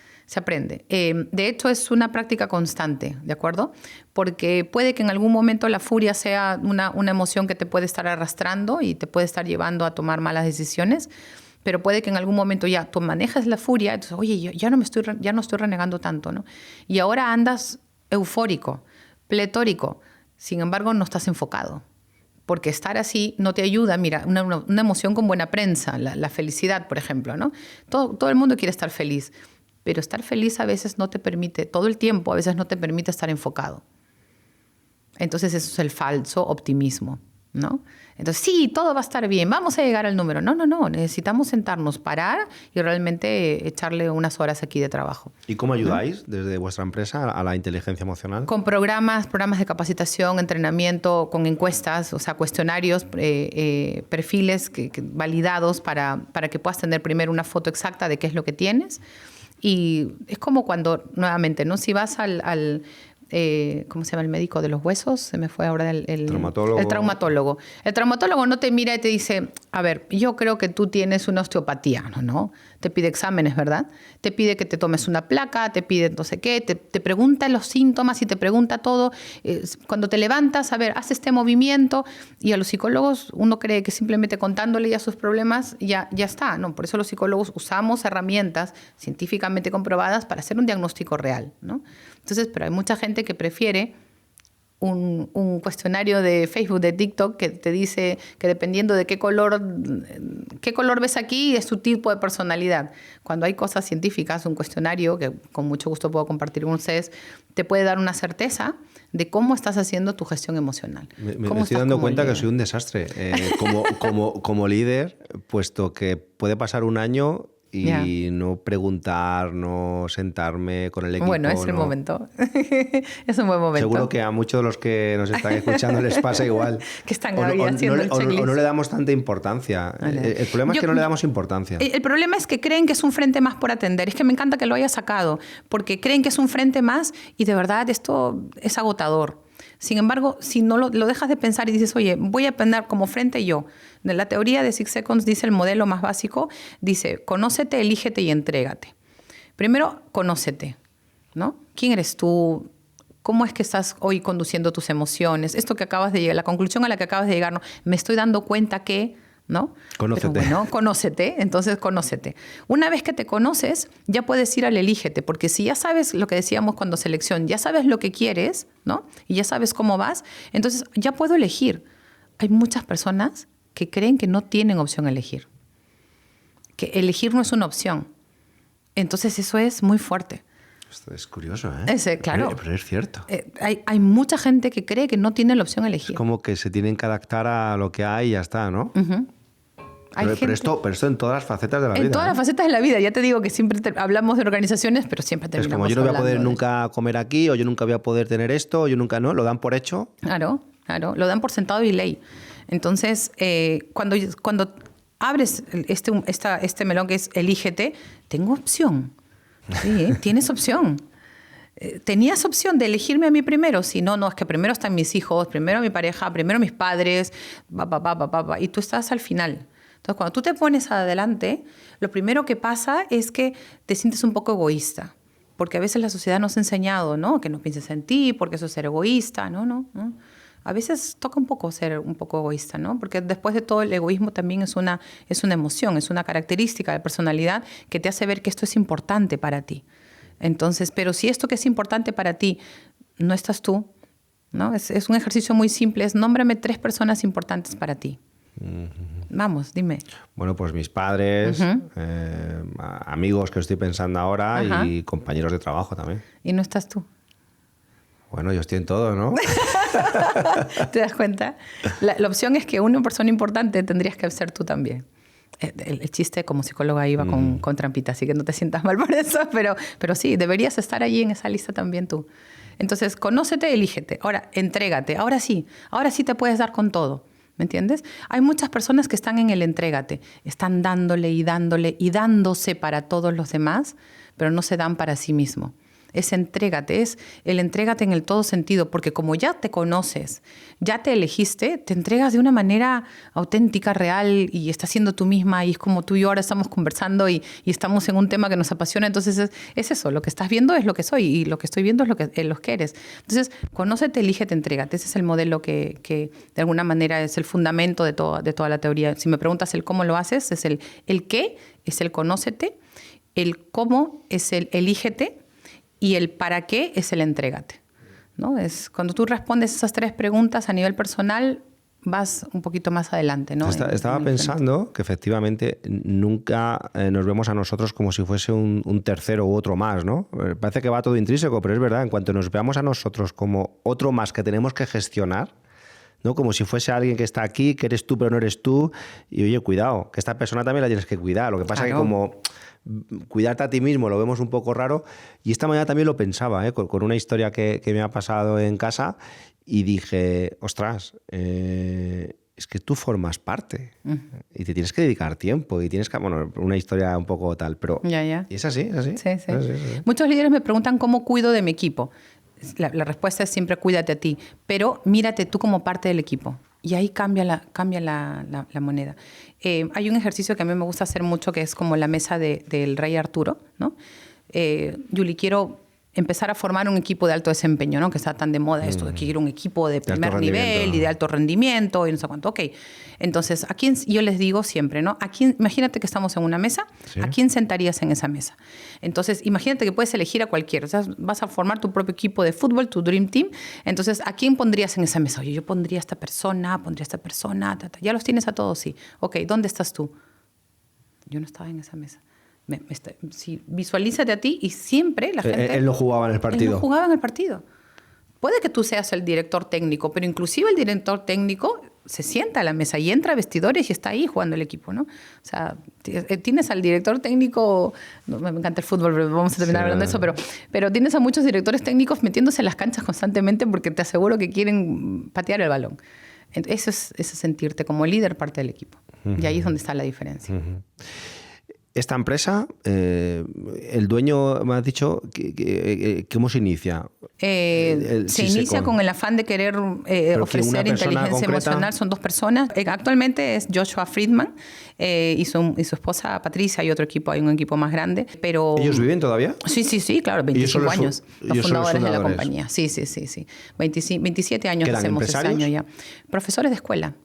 De hecho, es una práctica constante, ¿de acuerdo? Porque puede que en algún momento la furia sea una emoción que te puede estar arrastrando y te puede estar llevando a tomar malas decisiones, pero puede que en algún momento ya tú manejas la furia, entonces, oye, yo ya no estoy renegando tanto, ¿no? Y ahora andas eufórico, pletórico, sin embargo no estás enfocado. Porque estar así no te ayuda. Mira, una emoción con buena prensa, la felicidad, por ejemplo, ¿no? Todo el mundo quiere estar feliz, pero estar feliz a veces no te permite, todo el tiempo a veces no te permite estar enfocado. Entonces eso es el falso optimismo, ¿no? Entonces, sí, todo va a estar bien, vamos a llegar al número. No, necesitamos sentarnos, parar y realmente echarle unas horas aquí de trabajo. ¿Y cómo ayudáis desde vuestra empresa a la inteligencia emocional? Con programas de capacitación, entrenamiento, con encuestas, o sea, cuestionarios, perfiles validados para que puedas tener primero una foto exacta de qué es lo que tienes. Y es como cuando, nuevamente, ¿no? Si vas al ¿cómo se llama el médico de los huesos? Se me fue ahora el traumatólogo. El traumatólogo. El traumatólogo no te mira y te dice, a ver, yo creo que tú tienes una osteopatía, ¿no? Te pide exámenes, ¿verdad? Te pide que te tomes una placa, te pide no sé qué, te pregunta los síntomas y te pregunta todo. Cuando te levantas, a ver, haz este movimiento. Y a los psicólogos uno cree que simplemente contándole ya sus problemas ya está, ¿no? Por eso los psicólogos usamos herramientas científicamente comprobadas para hacer un diagnóstico real, ¿no? Entonces, pero hay mucha gente que prefiere un cuestionario de Facebook, de TikTok, que te dice que dependiendo de qué color ves aquí, es tu tipo de personalidad. Cuando hay cosas científicas, un cuestionario, que con mucho gusto puedo compartir con ustedes, te puede dar una certeza de cómo estás haciendo tu gestión emocional. Me estoy dando cuenta que soy un desastre como líder, puesto que puede pasar un año y no preguntar, no sentarme con el equipo. Bueno, es el momento. Es un buen momento. Seguro que a muchos de los que nos están escuchando les pasa igual. Que están haciendo el checklist. O no le damos tanta importancia. El problema es que no le damos importancia. El problema es que creen que es un frente más por atender. Es que me encanta que lo hayas sacado, porque creen que es un frente más y de verdad esto es agotador. Sin embargo, si no lo dejas de pensar y dices, oye, voy a poner como frente yo. De la teoría de 6 Seconds dice el modelo más básico, dice, conócete, elígete y entrégate. Primero, conócete, ¿no? ¿Quién eres tú? ¿Cómo es que estás hoy conduciendo tus emociones? Esto que acabas de llegar, la conclusión a la que acabas de llegar, ¿no? Me estoy dando cuenta que, ¿no? Conócete. Pero bueno, conócete, entonces conócete. Una vez que te conoces, ya puedes ir al elígete, porque si ya sabes lo que decíamos cuando selección, ya sabes lo que quieres, ¿no? Y ya sabes cómo vas, entonces ya puedo elegir. Hay muchas personas que creen que no tienen opción a elegir, que elegir no es una opción. Entonces eso es muy fuerte. Esto es curioso, ¿eh? Claro. Pero es cierto. Hay mucha gente que cree que no tiene la opción a elegir. Es como que se tienen que adaptar a lo que hay y ya está, ¿no? Uh-huh. Pero esto en todas las facetas de la vida. En todas las facetas de la vida. Ya te digo que siempre hablamos de organizaciones, pero siempre terminamos hablando. Es como yo no voy a poder nunca comer aquí, o yo nunca voy a poder tener esto, o yo nunca no. Lo dan por hecho. Claro. Lo dan por sentado y ley. Entonces, cuando abres este melón que es elígete, tengo opción. Sí, tienes opción. ¿Tenías opción de elegirme a mí primero? Si no, es que primero están mis hijos, primero mi pareja, primero mis padres, y tú estás al final. Entonces, cuando tú te pones adelante, lo primero que pasa es que te sientes un poco egoísta. Porque a veces la sociedad nos ha enseñado, ¿no? Que no pienses en ti, porque eso es ser egoísta. No. A veces toca un poco ser un poco egoísta, ¿no? Porque después de todo el egoísmo también es una emoción, es una característica de personalidad que te hace ver que esto es importante para ti. Entonces, pero si esto que es importante para ti no estás tú, ¿no? Es un ejercicio muy simple, es nómbrame 3 personas importantes para ti. Uh-huh. Vamos, dime. Bueno, pues mis padres, uh-huh. Amigos que estoy pensando ahora, uh-huh. y compañeros de trabajo también. ¿Y no estás tú? Bueno, yo estoy en todo, ¿no? ¿Te das cuenta? La opción es que una persona importante tendrías que ser tú también. El chiste como psicóloga iba con trampita, así que no te sientas mal por eso, pero sí, deberías estar allí en esa lista también tú. Entonces, conócete, elígete. Ahora, entrégate. Ahora sí te puedes dar con todo. ¿Me entiendes? Hay muchas personas que están en el entrégate. Están dándole y dándole y dándose para todos los demás, pero no se dan para sí mismo. Es entrégate, es el entrégate en el todo sentido, porque como ya te conoces, ya te elegiste, te entregas de una manera auténtica, real, y estás siendo tú misma, y es como tú y yo ahora estamos conversando y estamos en un tema que nos apasiona. Entonces es eso, lo que estás viendo es lo que soy y lo que estoy viendo es lo que eres. Entonces, conócete, elígete, entrégate. Ese es el modelo que de alguna manera es el fundamento de toda la teoría. Si me preguntas el cómo lo haces, es el qué, es el conócete, el cómo es el elígete, y el para qué es el entrégate, ¿no? Es cuando tú respondes esas 3 preguntas a nivel personal, vas un poquito más adelante, ¿no? Estaba pensando que efectivamente nunca nos vemos a nosotros como si fuese un tercero u otro más, ¿no? Parece que va todo intrínseco, pero es verdad, en cuanto nos veamos a nosotros como otro más que tenemos que gestionar, ¿no? Como si fuese alguien que está aquí, que eres tú pero no eres tú. Y oye, cuidado, que esta persona también la tienes que cuidar. Lo que pasa es que como cuidarte a ti mismo lo vemos un poco raro. Y esta mañana también lo pensaba, con una historia que me ha pasado en casa, y dije, ostras, es que tú formas parte y te tienes que dedicar tiempo y tienes que, bueno, una historia un poco tal, pero Ya. Y es así, es así. Sí. Es así. Muchos líderes me preguntan cómo cuido de mi equipo. La respuesta es siempre cuídate a ti, pero mírate tú como parte del equipo. Y ahí cambia la moneda. Hay un ejercicio que a mí me gusta hacer mucho, que es como la mesa del rey Arturo, ¿no? Julie, quiero empezar a formar un equipo de alto desempeño, ¿no? Que está tan de moda esto de que quiero un equipo de primer nivel y de alto rendimiento y no sé cuánto. Ok. Entonces, yo les digo siempre, ¿no? Imagínate que estamos en una mesa, ¿sí? ¿A quién sentarías en esa mesa? Entonces, imagínate que puedes elegir a cualquiera. O sea, vas a formar tu propio equipo de fútbol, tu Dream Team. Entonces, ¿a quién pondrías en esa mesa? Oye, yo pondría a esta persona, Ya los tienes a todos, sí. Ok, ¿dónde estás tú? Yo no estaba en esa mesa. Sí, visualízate a ti y siempre la gente... Él no jugaba en el partido. Él no jugaba en el partido. Puede que tú seas el director técnico, pero inclusive el director técnico se sienta a la mesa y entra a vestidores y está ahí jugando el equipo, ¿no? O sea, tienes al director técnico... No, me encanta el fútbol, pero vamos a terminar hablando de eso, pero tienes a muchos directores técnicos metiéndose en las canchas constantemente porque te aseguro que quieren patear el balón. Eso es sentirte como líder parte del equipo. Y ahí es donde está la diferencia. Esta empresa, el dueño me ha dicho ¿cómo se inicia? Se inicia con el afán de querer ofrecer inteligencia emocional. Son 2 personas. Actualmente es Joshua Friedman y su esposa Patricia y otro equipo. Hay un equipo más grande. Pero... ¿Ellos viven todavía? Sí, claro, 25 años. Los fundadores de la compañía. Sí. 27 años hacemos este año ya. Profesores de escuela.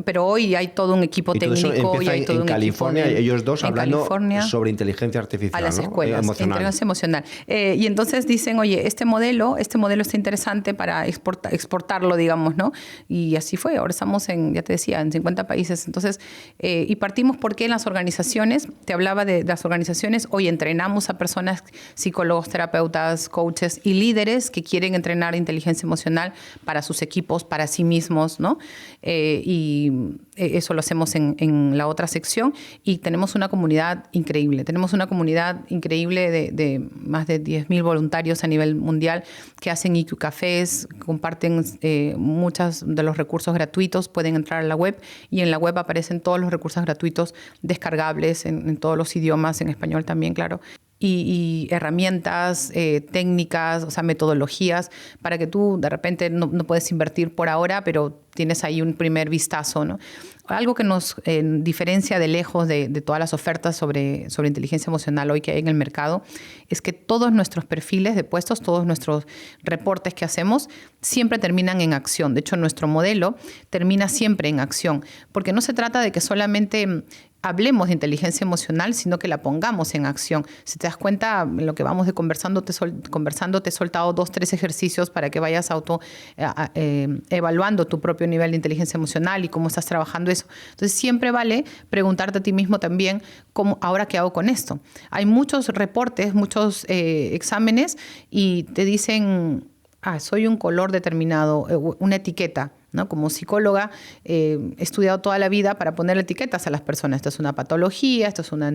Pero hoy hay todo un equipo técnico y hay todo un California, equipo ellos dos hablando sobre inteligencia artificial, a las escuelas, inteligencia emocional. Y entonces dicen, oye, este modelo está interesante para exportarlo, digamos, ¿no? Y así fue. Ahora estamos ya te decía, en 50 países. Entonces, y partimos porque en las organizaciones, te hablaba de las organizaciones, hoy entrenamos a personas, psicólogos, terapeutas, coaches y líderes que quieren entrenar inteligencia emocional para sus equipos, para sí mismos, ¿no? Y eso lo hacemos en la otra sección y tenemos una comunidad increíble. Tenemos una comunidad increíble de más de 10.000 voluntarios a nivel mundial que hacen IQ Cafés, comparten muchos de los recursos gratuitos, pueden entrar a la web y en la web aparecen todos los recursos gratuitos descargables en todos los idiomas, en español también, claro. Y herramientas, técnicas, o sea, metodologías para que tú de repente no puedes invertir por ahora, pero tienes ahí un primer vistazo, ¿no? Algo que nos diferencia de lejos de todas las ofertas sobre inteligencia emocional hoy que hay en el mercado es que todos nuestros perfiles de puestos, todos nuestros reportes que hacemos siempre terminan en acción. De hecho, nuestro modelo termina siempre en acción, porque no se trata de que solamente hablemos de inteligencia emocional, sino que la pongamos en acción. Si te das cuenta, en lo que vamos de conversando, te he soltado 2, 3 ejercicios para que vayas evaluando tu propio nivel de inteligencia emocional y cómo estás trabajando eso. Entonces, siempre vale preguntarte a ti mismo también, ¿ahora qué hago con esto? Hay muchos reportes, muchos exámenes y te dicen, soy un color determinado, una etiqueta. ¿No? Como psicóloga he estudiado toda la vida para ponerle etiquetas a las personas. Esto es una patología, esto es una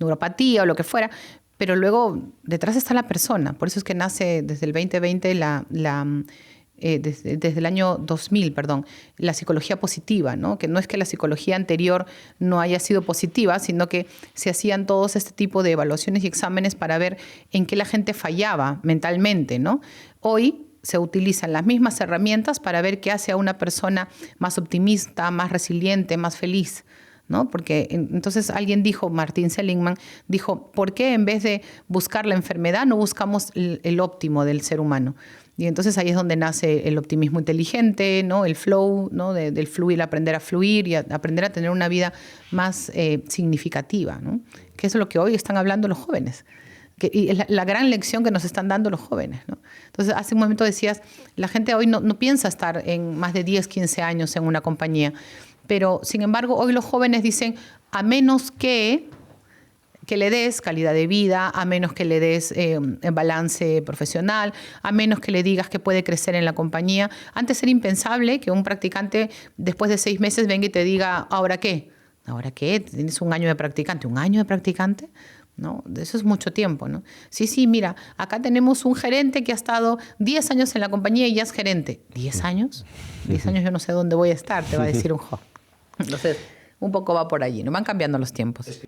neuropatía o lo que fuera, pero luego detrás está la persona. Por eso es que nace desde el 2020 desde el año 2000, la psicología positiva, ¿no? Que no es que la psicología anterior no haya sido positiva, sino que se hacían todos este tipo de evaluaciones y exámenes para ver en qué la gente fallaba mentalmente, ¿no? Hoy se utilizan las mismas herramientas para ver qué hace a una persona más optimista, más resiliente, más feliz, ¿no? Porque entonces alguien dijo, Martin Seligman, dijo, ¿por qué en vez de buscar la enfermedad no buscamos el óptimo del ser humano? Y entonces ahí es donde nace el optimismo inteligente, ¿no? El flow, ¿no? Del fluir, aprender a fluir y aprender a tener una vida más significativa, ¿no? Que es lo que hoy están hablando los jóvenes. Y es la gran lección que nos están dando los jóvenes, ¿no? Entonces, hace un momento decías, la gente hoy no piensa estar en más de 10, 15 años en una compañía, pero sin embargo, hoy los jóvenes dicen, a menos que que le des calidad de vida, a menos que le des balance profesional, a menos que le digas que puede crecer en la compañía. Antes era impensable que un practicante después de 6 meses venga y te diga, ¿ahora qué? ¿Ahora qué? ¿Tienes un año de practicante? ¿Un año de practicante? ¿No? Eso es mucho tiempo, ¿no? Sí, mira, acá tenemos un gerente que ha estado 10 años en la compañía y ya es gerente. ¿10 años? 10 años yo no sé dónde voy a estar, te va a decir un joven. Entonces, un poco va por allí, ¿no? Van cambiando los tiempos.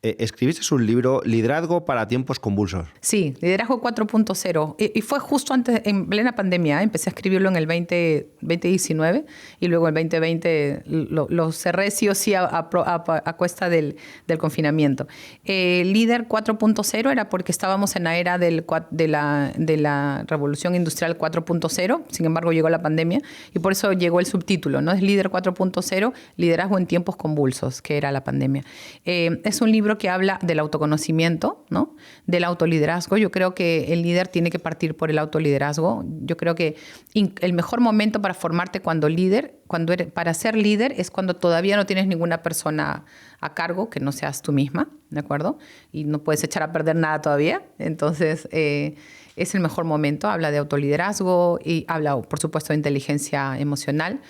Escribiste un libro, Liderazgo para tiempos convulsos. Sí, Liderazgo 4.0. Y fue justo antes, en plena pandemia. Empecé a escribirlo en el 2019 y luego el 2020 lo cerré sí o sí a cuesta del confinamiento. Líder 4.0 era porque estábamos en la era de la revolución industrial 4.0. Sin embargo, llegó la pandemia y por eso llegó el subtítulo, ¿no? Es Líder 4.0, Liderazgo en tiempos convulsos, que era la pandemia. Es un libro que habla del autoconocimiento, ¿no? Del autoliderazgo. Yo creo que el líder tiene que partir por el autoliderazgo. Yo creo que el mejor momento para formarte para ser líder es cuando todavía no tienes ninguna persona a cargo, que no seas tú misma, ¿de acuerdo? Y no puedes echar a perder nada todavía. Entonces, es el mejor momento. Habla de autoliderazgo y habla, por supuesto, de inteligencia emocional.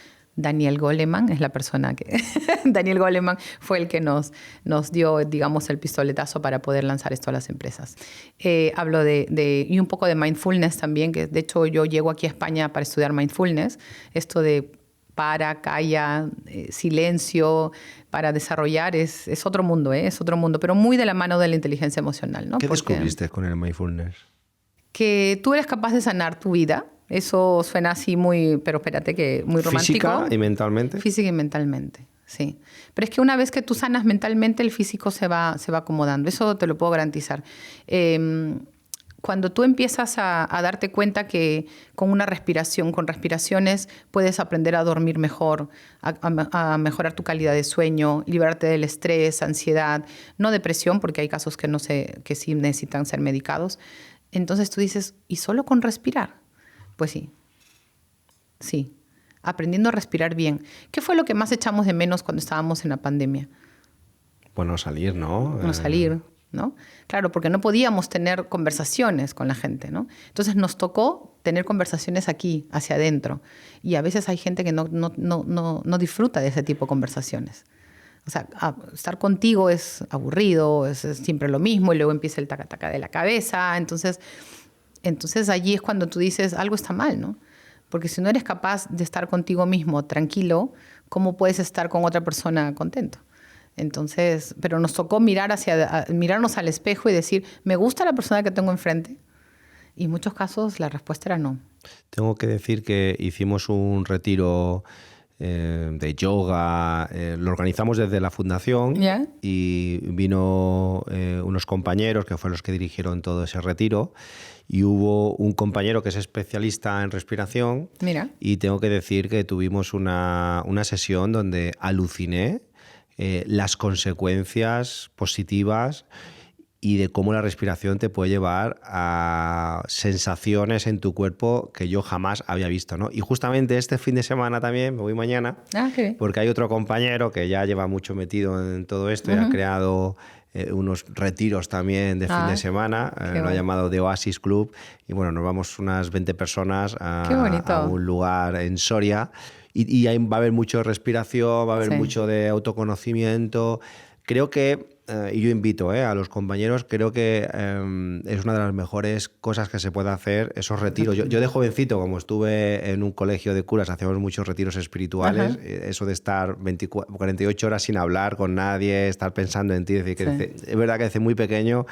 Daniel Goleman es la persona que... Daniel Goleman fue el que nos dio, digamos, el pistoletazo para poder lanzar esto a las empresas. Hablo y un poco de mindfulness también, que de hecho yo llego aquí a España para estudiar mindfulness. Esto de calla, silencio, para desarrollar, es otro mundo, es otro mundo, pero muy de la mano de la inteligencia emocional, ¿no? ¿Qué descubriste con el mindfulness? Que tú eres capaz de sanar tu vida. Eso suena así muy, pero espérate, que muy romántico. ¿Física y mentalmente? Física y mentalmente, sí. Pero es que una vez que tú sanas mentalmente, el físico se va acomodando. Eso te lo puedo garantizar. Cuando tú empiezas a darte cuenta que con respiraciones, puedes aprender a dormir mejor, a mejorar tu calidad de sueño, liberarte del estrés, ansiedad, no depresión, porque hay casos que sí necesitan ser medicados. Entonces tú dices, ¿y solo con respirar? Pues sí, aprendiendo a respirar bien. ¿Qué fue lo que más echamos de menos cuando estábamos en la pandemia? Bueno, salir, ¿no? No salir, ¿no? Claro, porque no podíamos tener conversaciones con la gente, ¿no? Entonces nos tocó tener conversaciones aquí, hacia adentro. Y a veces hay gente que no disfruta de ese tipo de conversaciones. O sea, estar contigo es aburrido, es siempre lo mismo, y luego empieza el taca-taca de la cabeza. Entonces allí es cuando tú dices, algo está mal, ¿no? Porque si no eres capaz de estar contigo mismo tranquilo, ¿cómo puedes estar con otra persona contento? Entonces, pero nos tocó mirarnos al espejo y decir, ¿me gusta la persona que tengo enfrente? Y en muchos casos la respuesta era no. Tengo que decir que hicimos un retiro de yoga, lo organizamos desde la fundación. ¿Ya? Y vino unos compañeros que fueron los que dirigieron todo ese retiro y hubo un compañero que es especialista en respiración. Mira. Y tengo que decir que tuvimos una sesión donde aluciné las consecuencias positivas y de cómo la respiración te puede llevar a sensaciones en tu cuerpo que yo jamás había visto, ¿no? Y justamente este fin de semana también, me voy mañana, Qué bien. porque hay otro compañero que ya lleva mucho metido en todo esto y ha creado unos retiros también de fin de semana, lo ha llamado The Oasis Club, y bueno, nos vamos unas 20 personas a un lugar en Soria, y ahí va a haber mucho de respiración, va a haber mucho de autoconocimiento. Creo que y yo invito a los compañeros, creo que es una de las mejores cosas que se puede hacer, esos retiros. Yo de jovencito, como estuve en un colegio de curas, hacíamos muchos retiros espirituales, eso de estar 48 horas sin hablar con nadie, estar pensando en ti, es decir, que es verdad que desde muy pequeño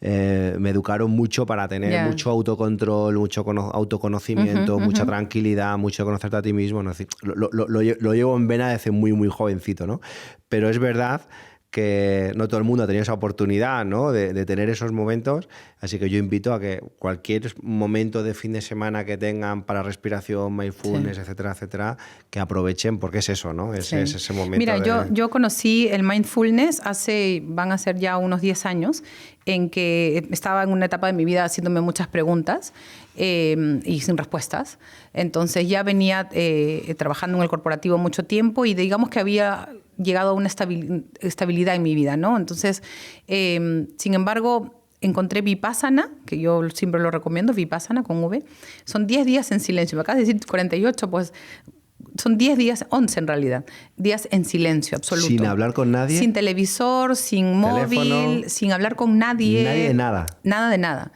me educaron mucho para tener mucho autocontrol, mucho autoconocimiento, mucha tranquilidad, mucho conocerte a ti mismo, ¿no? Es decir, lo llevo en vena desde muy, muy jovencito, ¿no? Pero es verdad que no todo el mundo ha tenido esa oportunidad, ¿no? de tener esos momentos, así que yo invito a que cualquier momento de fin de semana que tengan para respiración, mindfulness, etcétera, etcétera, que aprovechen, porque es eso, ¿no? Es ese momento. Mira, yo conocí el mindfulness van a ser ya unos 10 años, en que estaba en una etapa de mi vida haciéndome muchas preguntas y sin respuestas. Entonces ya venía trabajando en el corporativo mucho tiempo y digamos que había llegado a una estabilidad en mi vida, ¿no? Entonces, sin embargo, encontré Vipassana, que yo siempre lo recomiendo, Vipassana con V. Son 10 días en silencio. Me acabas de decir 48, pues son 10 días, 11 en realidad, días en silencio absoluto. ¿Sin hablar con nadie? Sin televisor, sin móvil, sin hablar con nadie. Nadie de nada. Nada de nada.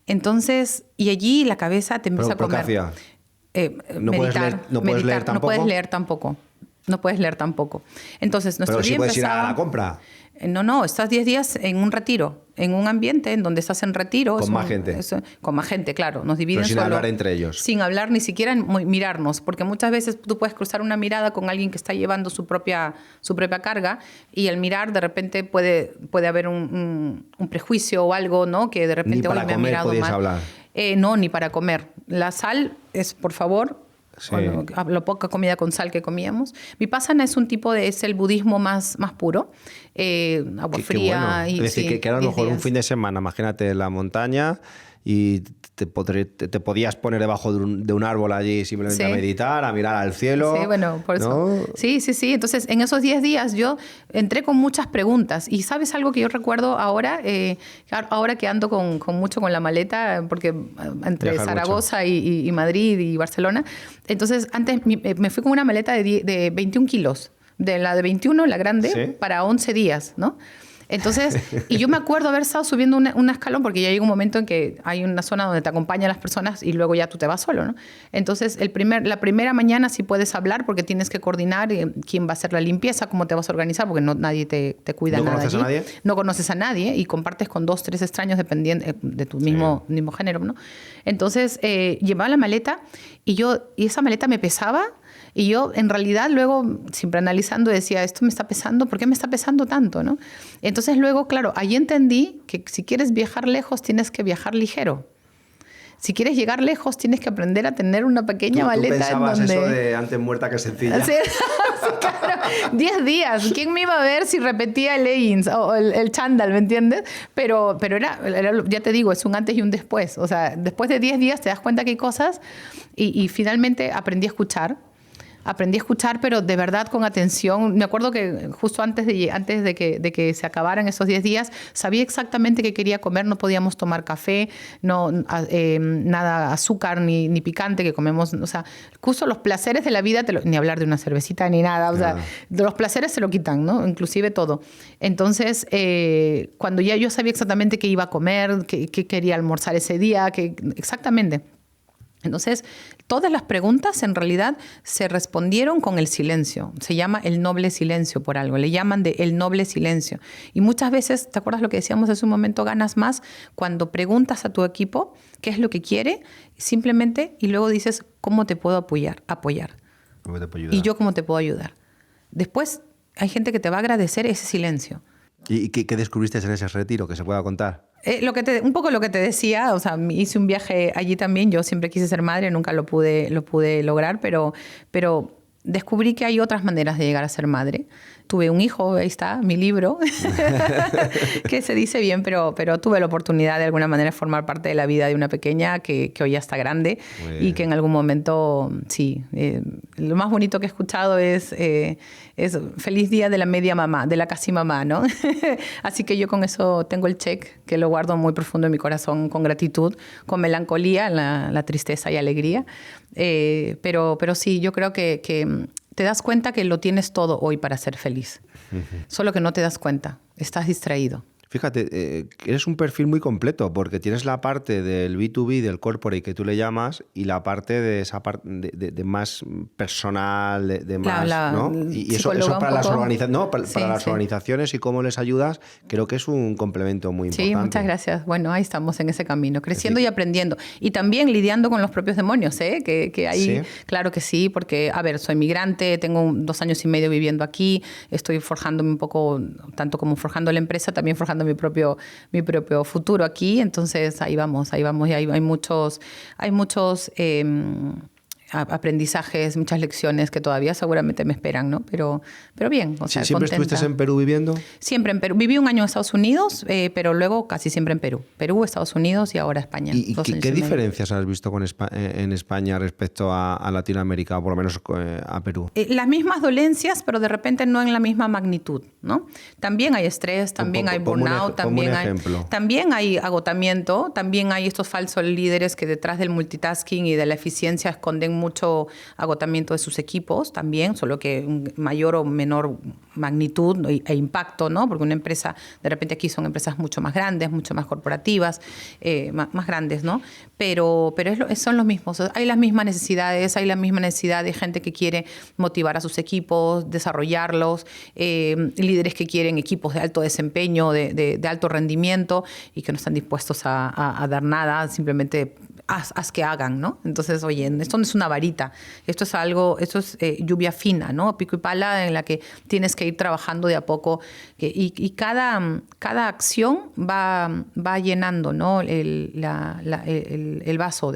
Entonces, y allí la cabeza te empieza a comer. ¿Qué hacía? ¿No meditar, puedes leer tampoco? No puedes leer tampoco. No puedes leer tampoco. Entonces, nuestro Pero día sí puedes empezaba... ir a la compra. No, estás 10 días en un retiro, en un ambiente en donde estás en retiro. Con más gente. Con más gente, claro. Nos dividen Pero sin solo, hablar entre ellos. Sin hablar, ni siquiera mirarnos, porque muchas veces tú puedes cruzar una mirada con alguien que está llevando su propia carga y al mirar de repente puede haber un prejuicio o algo, ¿no? Que de repente Ni para me ha comer mirado podías mal. hablar. No, ni para comer. La sal es, por favor... Sí. Lo poca comida con sal que comíamos. Vipassana es el budismo más puro. Agua fría. Bueno. Y, es decir, que era a lo mejor un fin de semana, imagínate, en la montaña y te podías poner debajo de un árbol allí simplemente a meditar, a mirar al cielo. Sí, bueno, por eso. ¿No? Sí. Entonces, en esos 10 días yo entré con muchas preguntas. Y ¿sabes algo que yo recuerdo ahora? Ahora que ando mucho con la maleta, porque entre Viajar Zaragoza y Madrid y Barcelona. Entonces, antes me fui con una maleta de 21 kilos. De la de 21, la grande, ¿Sí? para 11 días, ¿no? Entonces, y yo me acuerdo haber estado subiendo un escalón, porque ya llega un momento en que hay una zona donde te acompañan las personas y luego ya tú te vas solo, ¿no? Entonces, la primera mañana sí puedes hablar porque tienes que coordinar quién va a hacer la limpieza, cómo te vas a organizar, porque nadie te cuida nada allí. ¿No conoces a nadie? No conoces a nadie y compartes con 2, 3 extraños dependiendo de tu mismo género, ¿no? Entonces, llevaba la maleta y esa maleta me pesaba. Y yo, en realidad, luego, siempre analizando, decía, esto me está pesando, ¿por qué me está pesando tanto, no? Entonces, luego, claro, ahí entendí que si quieres viajar lejos, tienes que viajar ligero. Si quieres llegar lejos, tienes que aprender a tener una pequeña maleta. ¿Tú pensabas en donde... eso de antes muerta que sencilla? Sí, claro. 10 días. ¿Quién me iba a ver si repetía el leggings o el chándal, ¿me entiendes? Pero era, ya te digo, es un antes y un después. O sea, después de 10 días te das cuenta que hay cosas y finalmente aprendí a escuchar. Aprendí a escuchar, pero de verdad con atención. Me acuerdo que justo antes de que se acabaran esos 10 días, sabía exactamente qué quería comer. No podíamos tomar café, nada azúcar ni picante que comemos. O sea, justo los placeres de la vida, ni hablar de una cervecita ni nada. O sea, de los placeres se lo quitan, ¿no? Inclusive todo. Entonces, cuando ya yo sabía exactamente qué iba a comer, qué quería almorzar ese día, exactamente. Entonces, todas las preguntas en realidad se respondieron con el silencio. Se llama el noble silencio por algo. Le llaman de el noble silencio. Y muchas veces, ¿te acuerdas lo que decíamos hace un momento? Ganas más cuando preguntas a tu equipo qué es lo que quiere, simplemente, y luego dices, ¿cómo te puedo apoyar? ¿Cómo te puedo ayudar? Y yo, ¿cómo te puedo ayudar? Después, hay gente que te va a agradecer ese silencio. ¿Y qué descubriste en ese retiro que se pueda contar? Un poco lo que te decía, o sea, hice un viaje allí también. Yo siempre quise ser madre, nunca lo pude lograr, pero descubrí que hay otras maneras de llegar a ser madre. Tuve un hijo, ahí está, mi libro, que se dice bien, pero tuve la oportunidad de alguna manera de formar parte de la vida de una pequeña que hoy ya está grande y que en algún momento, sí, lo más bonito que he escuchado es feliz día de la media mamá, de la casi mamá, ¿no? Así que yo con eso tengo el check, que lo guardo muy profundo en mi corazón, con gratitud, con melancolía, la tristeza y alegría. Pero sí, yo creo que te das cuenta que lo tienes todo hoy para ser feliz. Solo que no te das cuenta. Estás distraído. Fíjate, eres un perfil muy completo porque tienes la parte del B2B, del corporate que tú le llamas, y la parte de esa parte de más personal, de más, ¿no? Y eso para las organizaciones y cómo les ayudas, creo que es un complemento muy importante. Sí, muchas gracias. Bueno, ahí estamos en ese camino, creciendo y aprendiendo. Y también lidiando con los propios demonios, ¿eh? Que ahí, ¿sí? Claro que sí, porque, a ver, soy migrante, tengo 2 años y medio viviendo aquí, estoy forjándome un poco, tanto como forjando la empresa, también forjando mi propio futuro aquí. Entonces ahí vamos y hay muchos aprendizajes, muchas lecciones que todavía seguramente me esperan, ¿no? Pero bien, o sea, ¿Siempre contenta. estuviste en Perú viviendo? Siempre en Perú. Viví un año en Estados Unidos, pero luego casi siempre en Perú. Perú, Estados Unidos y ahora España. ¿Y qué diferencias has visto en España respecto a Latinoamérica, o por lo menos a Perú? Las mismas dolencias, pero de repente no en la misma magnitud, ¿no? También hay estrés, también hay burnout, también hay agotamiento, también hay estos falsos líderes que detrás del multitasking y de la eficiencia esconden mucho agotamiento de sus equipos también, solo que en mayor o menor magnitud e impacto, ¿no? Porque una empresa, de repente aquí son empresas mucho más grandes, mucho más corporativas, más grandes, ¿no? Pero son los mismos. Hay las mismas necesidades, hay la misma necesidad de gente que quiere motivar a sus equipos, desarrollarlos, líderes que quieren equipos de alto desempeño, de alto rendimiento y que no están dispuestos a dar nada, simplemente haz que hagan, ¿no? Entonces, oye, esto no es una varita, esto es lluvia fina, ¿no? Pico y pala en la que tienes que ir trabajando de a poco y cada acción va llenando, ¿no? el vaso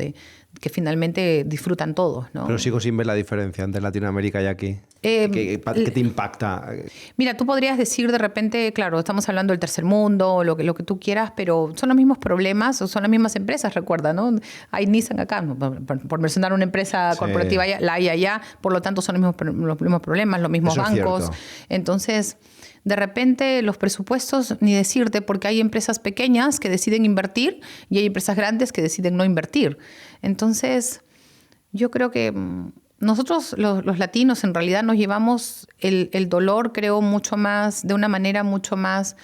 que finalmente disfrutan todos, ¿no? Pero sigo sin ver la diferencia entre Latinoamérica y aquí. ¿Qué te impacta? Mira, tú podrías decir de repente, claro, estamos hablando del tercer mundo, lo que tú quieras, pero son los mismos problemas, o son las mismas empresas, recuerda, ¿no? Hay Nissan acá, por mencionar una empresa corporativa, la hay allá, por lo tanto son los mismos problemas, los mismos bancos. Entonces, de repente los presupuestos, ni decirte, porque hay empresas pequeñas que deciden invertir y hay empresas grandes que deciden no invertir. Entonces, yo creo que nosotros los latinos en realidad nos llevamos el dolor, creo, mucho más, de una manera mucho más,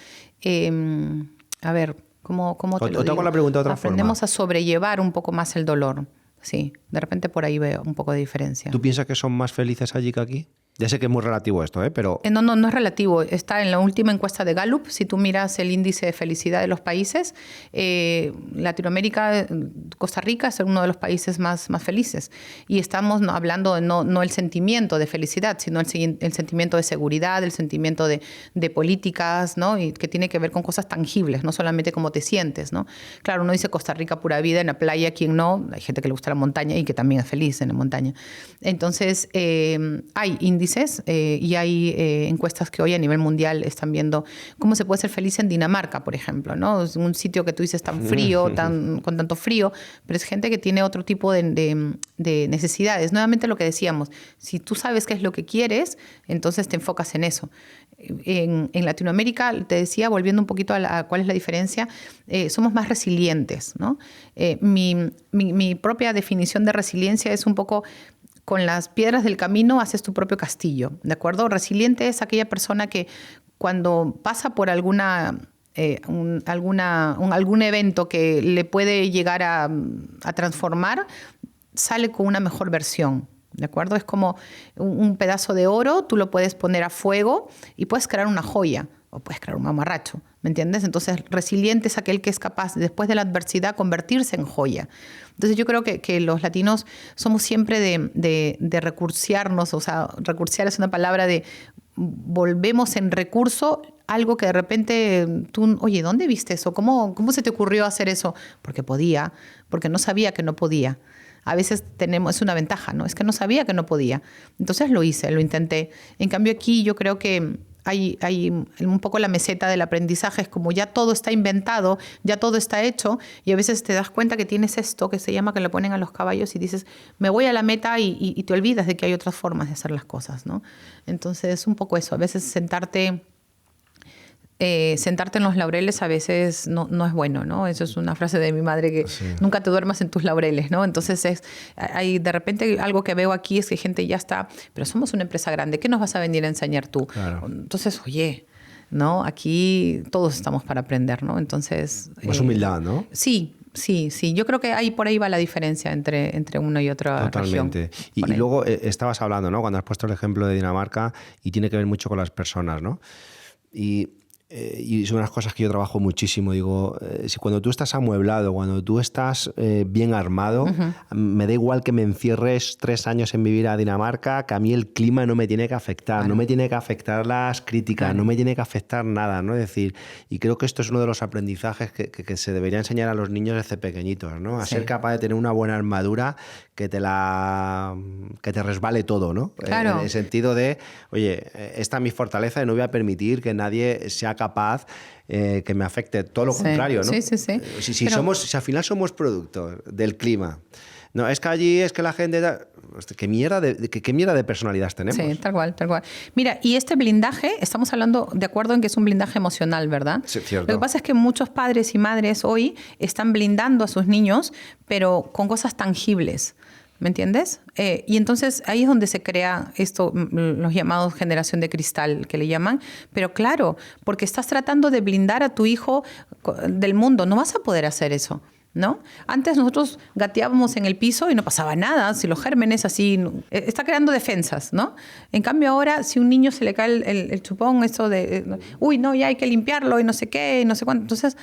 a ver, ¿cómo te lo digo? Te hago la pregunta de otra Aprendemos forma. a sobrellevar un poco más el dolor. Sí, de repente por ahí veo un poco de diferencia. ¿Tú piensas que son más felices allí que aquí? Ya sé que es muy relativo esto, pero... No es relativo. Está en la última encuesta de Gallup. Si tú miras el índice de felicidad de los países, Latinoamérica, Costa Rica es uno de los países más felices. Y estamos hablando de no el sentimiento de felicidad, sino el sentimiento de seguridad, el sentimiento de políticas, ¿no? Y que tiene que ver con cosas tangibles, no solamente cómo te sientes, ¿no? Claro, uno dice Costa Rica pura vida, en la playa, ¿quién no? Hay gente que le gusta la montaña y que también es feliz en la montaña. Entonces, hay índices y hay encuestas que hoy a nivel mundial están viendo cómo se puede ser feliz en Dinamarca, por ejemplo, ¿no? Es un sitio que tú dices tan frío, con tanto frío, pero es gente que tiene otro tipo de necesidades. Nuevamente lo que decíamos, si tú sabes qué es lo que quieres, entonces te enfocas en eso. En Latinoamérica, te decía, volviendo un poquito a cuál es la diferencia, somos más resilientes, ¿no? Mi propia definición de resiliencia es un poco: con las piedras del camino haces tu propio castillo, ¿de acuerdo? Resiliente es aquella persona que cuando pasa por algún evento que le puede llegar a transformar, sale con una mejor versión, ¿de acuerdo? Es como un pedazo de oro, tú lo puedes poner a fuego y puedes crear una joya o puedes crear un mamarracho, ¿me entiendes? Entonces, resiliente es aquel que es capaz, después de la adversidad, convertirse en joya. Entonces, yo creo que los latinos somos siempre de recursearnos, o sea, recursear es una palabra de volvemos en recurso algo que de repente tú, oye, ¿dónde viste eso? ¿Cómo se te ocurrió hacer eso? Porque podía, porque no sabía que no podía. A veces es una ventaja, ¿no? Es que no sabía que no podía. Entonces lo hice, lo intenté. En cambio aquí yo creo que hay un poco la meseta del aprendizaje, es como ya todo está inventado, ya todo está hecho y a veces te das cuenta que tienes esto que se llama que le ponen a los caballos y dices, me voy a la meta y te olvidas de que hay otras formas de hacer las cosas, ¿no? Entonces un poco eso, a veces sentarte en los laureles a veces no es bueno, ¿no? Eso es una frase de mi madre que sí. Nunca te duermas en tus laureles, ¿no? Entonces hay de repente algo que veo aquí es que gente ya está, pero somos una empresa grande, ¿qué nos vas a venir a enseñar tú? Claro. Entonces, oye, ¿no? Aquí todos estamos para aprender, ¿no? Entonces... Más humildad, ¿no? Sí. Yo creo que por ahí va la diferencia entre una y otra Totalmente. región. Y luego estabas hablando, ¿no? Cuando has puesto el ejemplo de Dinamarca y tiene que ver mucho con las personas, ¿no? Y y son unas cosas que yo trabajo muchísimo, digo, si cuando tú estás amueblado, cuando tú estás bien armado, me da igual que me encierres 3 años en vivir a Dinamarca, que a mí el clima no me tiene que afectar, no me tiene que afectar las críticas, no me tiene que afectar nada, ¿no? Es decir, y creo que esto es uno de los aprendizajes que se debería enseñar a los niños desde pequeñitos, ¿no? A ser capaz de tener una buena armadura que te resbale todo, ¿no? Claro. En el sentido de, oye, esta es mi fortaleza y no voy a permitir que nadie sea capaz que me afecte, todo lo contrario, ¿no? Sí. Si al final somos productos del clima. No, es que allí es que la gente... ¿Qué mierda de personalidades tenemos? Sí, tal cual. Mira, y este blindaje, estamos hablando de acuerdo en que es un blindaje emocional, ¿verdad? Sí, cierto. Lo que pasa es que muchos padres y madres hoy están blindando a sus niños, pero con cosas tangibles. ¿Me entiendes? Y entonces ahí es donde se crea esto, los llamados generación de cristal, que le llaman. Pero claro, porque estás tratando de blindar a tu hijo del mundo. No vas a poder hacer eso, ¿no? Antes nosotros gateábamos en el piso y no pasaba nada, si los gérmenes así... Está creando defensas, ¿no? En cambio ahora, si a un niño se le cae el chupón, eso de... uy, no, ya hay que limpiarlo y no sé qué, y no sé cuánto. Entonces,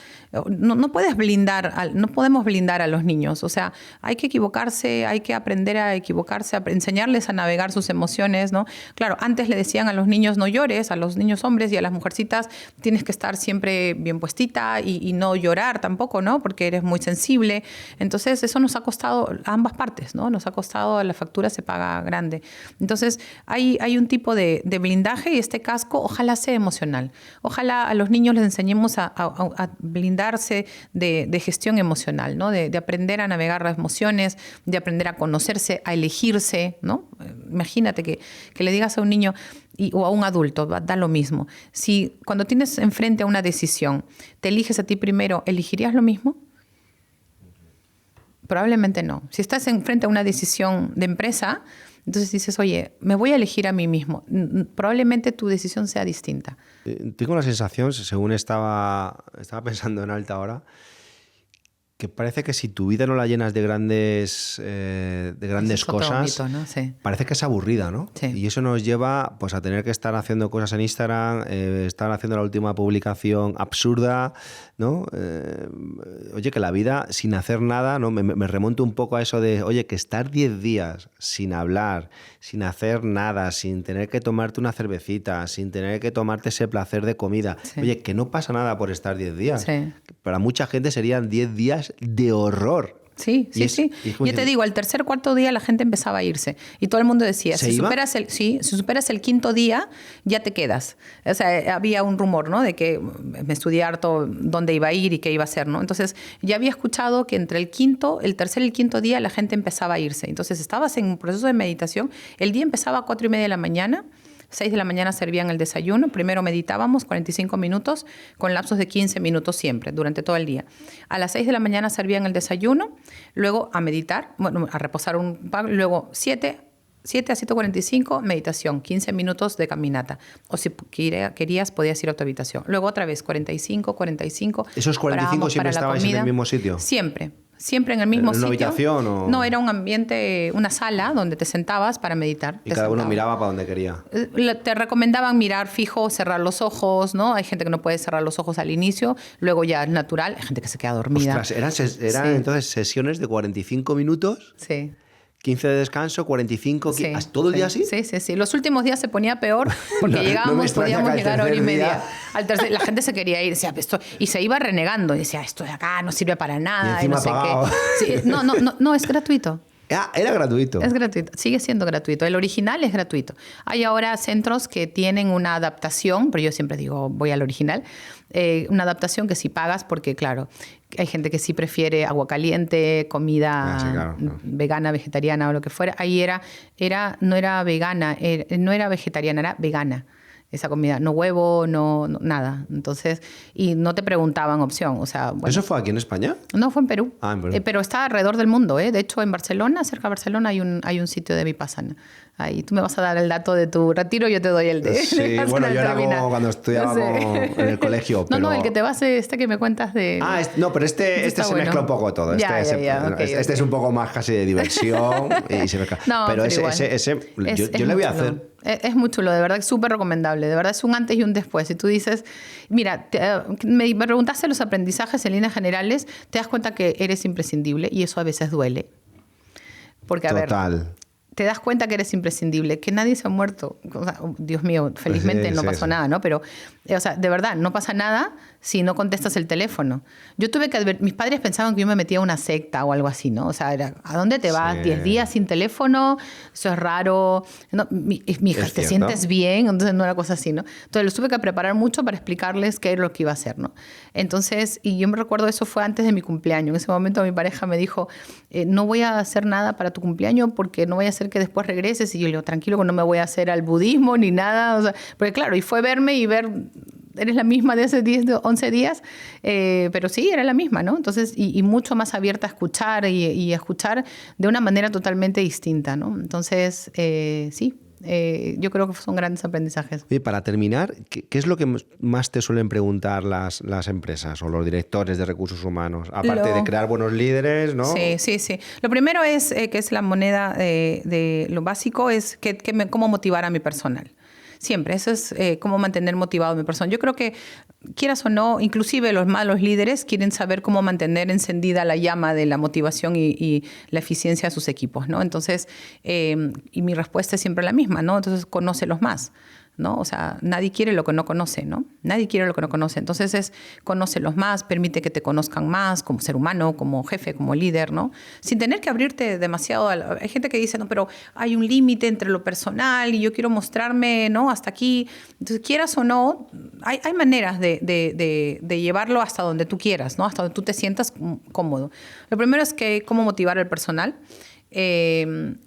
no puedes blindar, no podemos blindar a los niños. O sea, hay que equivocarse, hay que aprender a equivocarse, enseñarles a navegar sus emociones, ¿no? Claro, antes le decían a los niños no llores, a los niños hombres y a las mujercitas tienes que estar siempre bien puestita y no llorar tampoco, ¿no? Porque eres muy sensible. Entonces, eso nos ha costado a ambas partes, ¿no? Nos ha costado, la factura se paga grande. Entonces, hay un tipo de blindaje y este casco ojalá sea emocional. Ojalá a los niños les enseñemos a blindarse de gestión emocional, ¿no? De aprender a navegar las emociones, de aprender a conocerse, a elegirse, ¿no? Imagínate que le digas a un niño o a un adulto, da lo mismo. Si cuando tienes enfrente a una decisión, te eliges a ti primero, ¿elegirías lo mismo? Probablemente no. Si estás enfrente a una decisión de empresa, entonces dices, oye, me voy a elegir a mí mismo. Probablemente tu decisión sea distinta. Tengo la sensación, según estaba pensando en alta hora, que parece que si tu vida no la llenas de grandes cosas, mito, ¿no? Sí. Parece que es aburrida, ¿no? Sí. Y eso nos lleva pues, a tener que estar haciendo cosas en Instagram, estar haciendo la última publicación absurda, ¿no? Oye, que la vida sin hacer nada, ¿no? Me remonto un poco a eso de, oye, que estar 10 días sin hablar, sin hacer nada, sin tener que tomarte una cervecita, sin tener que tomarte ese placer de comida. Sí. Oye, que no pasa nada por estar 10 días. Sí. Para mucha gente serían 10 días de horror. Sí. Yo te digo, al tercer, cuarto día la gente empezaba a irse. Y todo el mundo decía, si superas el quinto día, ya te quedas. O sea, había un rumor, ¿no? De que me estudié harto dónde iba a ir y qué iba a hacer, ¿no? Entonces, ya había escuchado que entre el tercer y el quinto día la gente empezaba a irse. Entonces, estabas en un proceso de meditación. El día empezaba a 4:30 de la mañana. 6 de la mañana servían el desayuno. Primero meditábamos 45 minutos con lapsos de 15 minutos siempre, durante todo el día. A las 6 de la mañana servían el desayuno, luego a meditar, bueno, a reposar un poco, luego 7 a 7:45, meditación, 15 minutos de caminata. O si querías, podías ir a tu habitación. Luego otra vez, 45. ¿Esos 45 siempre estabais en el mismo sitio? Siempre en el mismo sitio. ¿En una habitación o...? No, era un ambiente, una sala donde te sentabas para meditar. Y cada uno miraba para donde quería. Te recomendaban mirar fijo, cerrar los ojos, ¿no? Hay gente que no puede cerrar los ojos al inicio, luego ya es natural, hay gente que se queda dormida. Ostras, eran entonces sesiones de 45 minutos. Sí. 15 de descanso, 45... Sí, ¿todo el día así? Sí. Los últimos días se ponía peor porque podíamos llegar a hora y media. Al tercer, la gente se quería ir, decía, y se iba renegando. Y decía, esto de acá no sirve para nada. Y no sé qué. Sí, no, es gratuito. Era gratuito. Es gratuito, sigue siendo gratuito. El original es gratuito. Hay ahora centros que tienen una adaptación, pero yo siempre digo, voy al original, una adaptación que sí pagas porque, claro, hay gente que sí prefiere agua caliente, comida vegana, vegetariana o lo que fuera. Ahí no era vegana, no era vegetariana, era vegana. Esa comida, no huevo, no nada. Entonces, y no te preguntaban opción. O sea, bueno. ¿Eso fue aquí en España? No, fue en Perú. En Perú. Pero está alrededor del mundo. De hecho, en Barcelona, cerca de Barcelona, hay un sitio de Vipassana. Ahí tú me vas a dar el dato de tu retiro, yo te doy el de... Sí, bueno, yo era como cuando estudiaba en el colegio. Pero... No, el que te vas que me cuentas de... No, pero este se mezcla un poco todo. Este es un poco más casi de diversión y se mezcla. No, pero ese yo le voy a hacer. Es muy chulo, de verdad, es súper recomendable. De verdad es un antes y un después. Si tú dices, mira, me preguntaste los aprendizajes en líneas generales, te das cuenta que eres imprescindible y eso a veces duele. Porque, a Total. ver, te das cuenta que eres imprescindible, que nadie se ha muerto. O sea, Dios mío, felizmente no pasó nada, ¿no? Pero, o sea, de verdad, no pasa nada si no contestas el teléfono. Yo tuve que mis padres pensaban que yo me metía a una secta o algo así, ¿no? O sea, era, ¿a dónde te vas? 10 días sin teléfono, eso es raro. No, mi hija, ¿te sientes bien? Entonces no era cosa así, ¿no? Entonces los tuve que preparar mucho para explicarles qué era lo que iba a hacer, ¿no? Entonces, y yo me recuerdo, eso fue antes de mi cumpleaños. En ese momento mi pareja me dijo, no voy a hacer nada para tu cumpleaños porque no voy a hacer que después regreses. Y yo le digo, tranquilo, que no me voy a hacer al budismo ni nada. O sea, porque claro, y fue verme y ver... Eres la misma de hace 11 días, pero sí, era la misma, ¿no? Entonces, y mucho más abierta a escuchar y a escuchar de una manera totalmente distinta, ¿no? Entonces, sí, yo creo que son grandes aprendizajes. Y para terminar, ¿qué es lo que más te suelen preguntar las empresas o los directores de recursos humanos? Aparte de crear buenos líderes, ¿no? Sí. Lo primero es, que es la moneda de lo básico, es cómo motivar a mi personal. Siempre, eso es cómo mantener motivado a mi persona. Yo creo que, quieras o no, inclusive los malos líderes quieren saber cómo mantener encendida la llama de la motivación y la eficiencia de sus equipos, ¿no? Entonces, y mi respuesta es siempre la misma, ¿no? Entonces, conócelos más, ¿no? O sea, nadie quiere lo que no conoce, ¿no? Nadie quiere lo que no conoce. Entonces, conócelos más, permite que te conozcan más como ser humano, como jefe, como líder, ¿no? Sin tener que abrirte demasiado. Hay gente que dice, no, pero hay un límite entre lo personal y yo quiero mostrarme, ¿no? Hasta aquí. Entonces, quieras o no, hay maneras de llevarlo hasta donde tú quieras, ¿no? Hasta donde tú te sientas cómodo. Lo primero es cómo motivar al personal.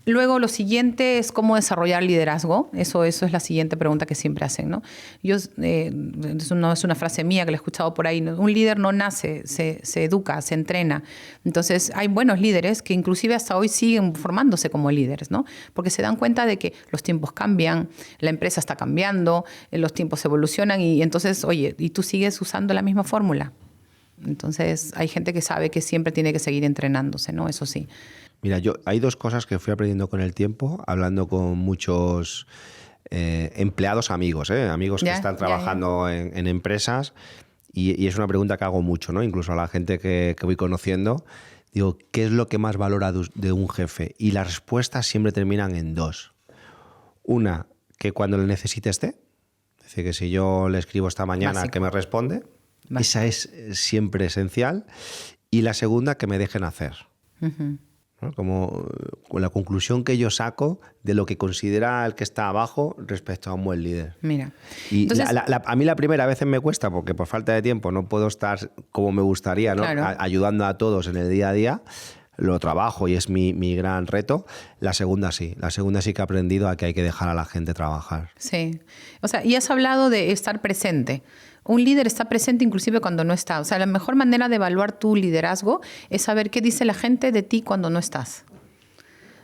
Luego lo siguiente es cómo desarrollar liderazgo. Eso es la siguiente pregunta que siempre hacen, ¿no? No es una frase mía que la he escuchado por ahí, ¿no? Un líder no nace, se educa, se entrena. Entonces hay buenos líderes que inclusive hasta hoy siguen formándose como líderes, ¿no? Porque se dan cuenta de que los tiempos cambian, la empresa está cambiando, los tiempos evolucionan y entonces, oye, y tú sigues usando la misma fórmula. Entonces hay gente que sabe que siempre tiene que seguir entrenándose, ¿no? Eso sí. Mira, hay dos cosas que fui aprendiendo con el tiempo, hablando con muchos empleados amigos, amigos que están trabajando en empresas, y es una pregunta que hago mucho, ¿no? Incluso a la gente que voy conociendo. Digo, ¿qué es lo que más valora de un jefe? Y las respuestas siempre terminan en dos. Una, que cuando le necesite esté. Es decir, que si yo le escribo esta mañana, básico, que me responde. Básico. Esa es siempre esencial. Y la segunda, que me dejen hacer. Uh-huh. ¿No? Como la conclusión que yo saco de lo que considera el que está abajo respecto a un buen líder. Mira. Y entonces, a mí la primera vez me cuesta porque por falta de tiempo no puedo estar como me gustaría, ¿no? Claro. Ayudando a todos en el día a día. Lo trabajo y es mi gran reto. La segunda sí que he aprendido a que hay que dejar a la gente trabajar. Sí. O sea, y has hablado de estar presente. Un líder está presente inclusive cuando no está. O sea, la mejor manera de evaluar tu liderazgo es saber qué dice la gente de ti cuando no estás.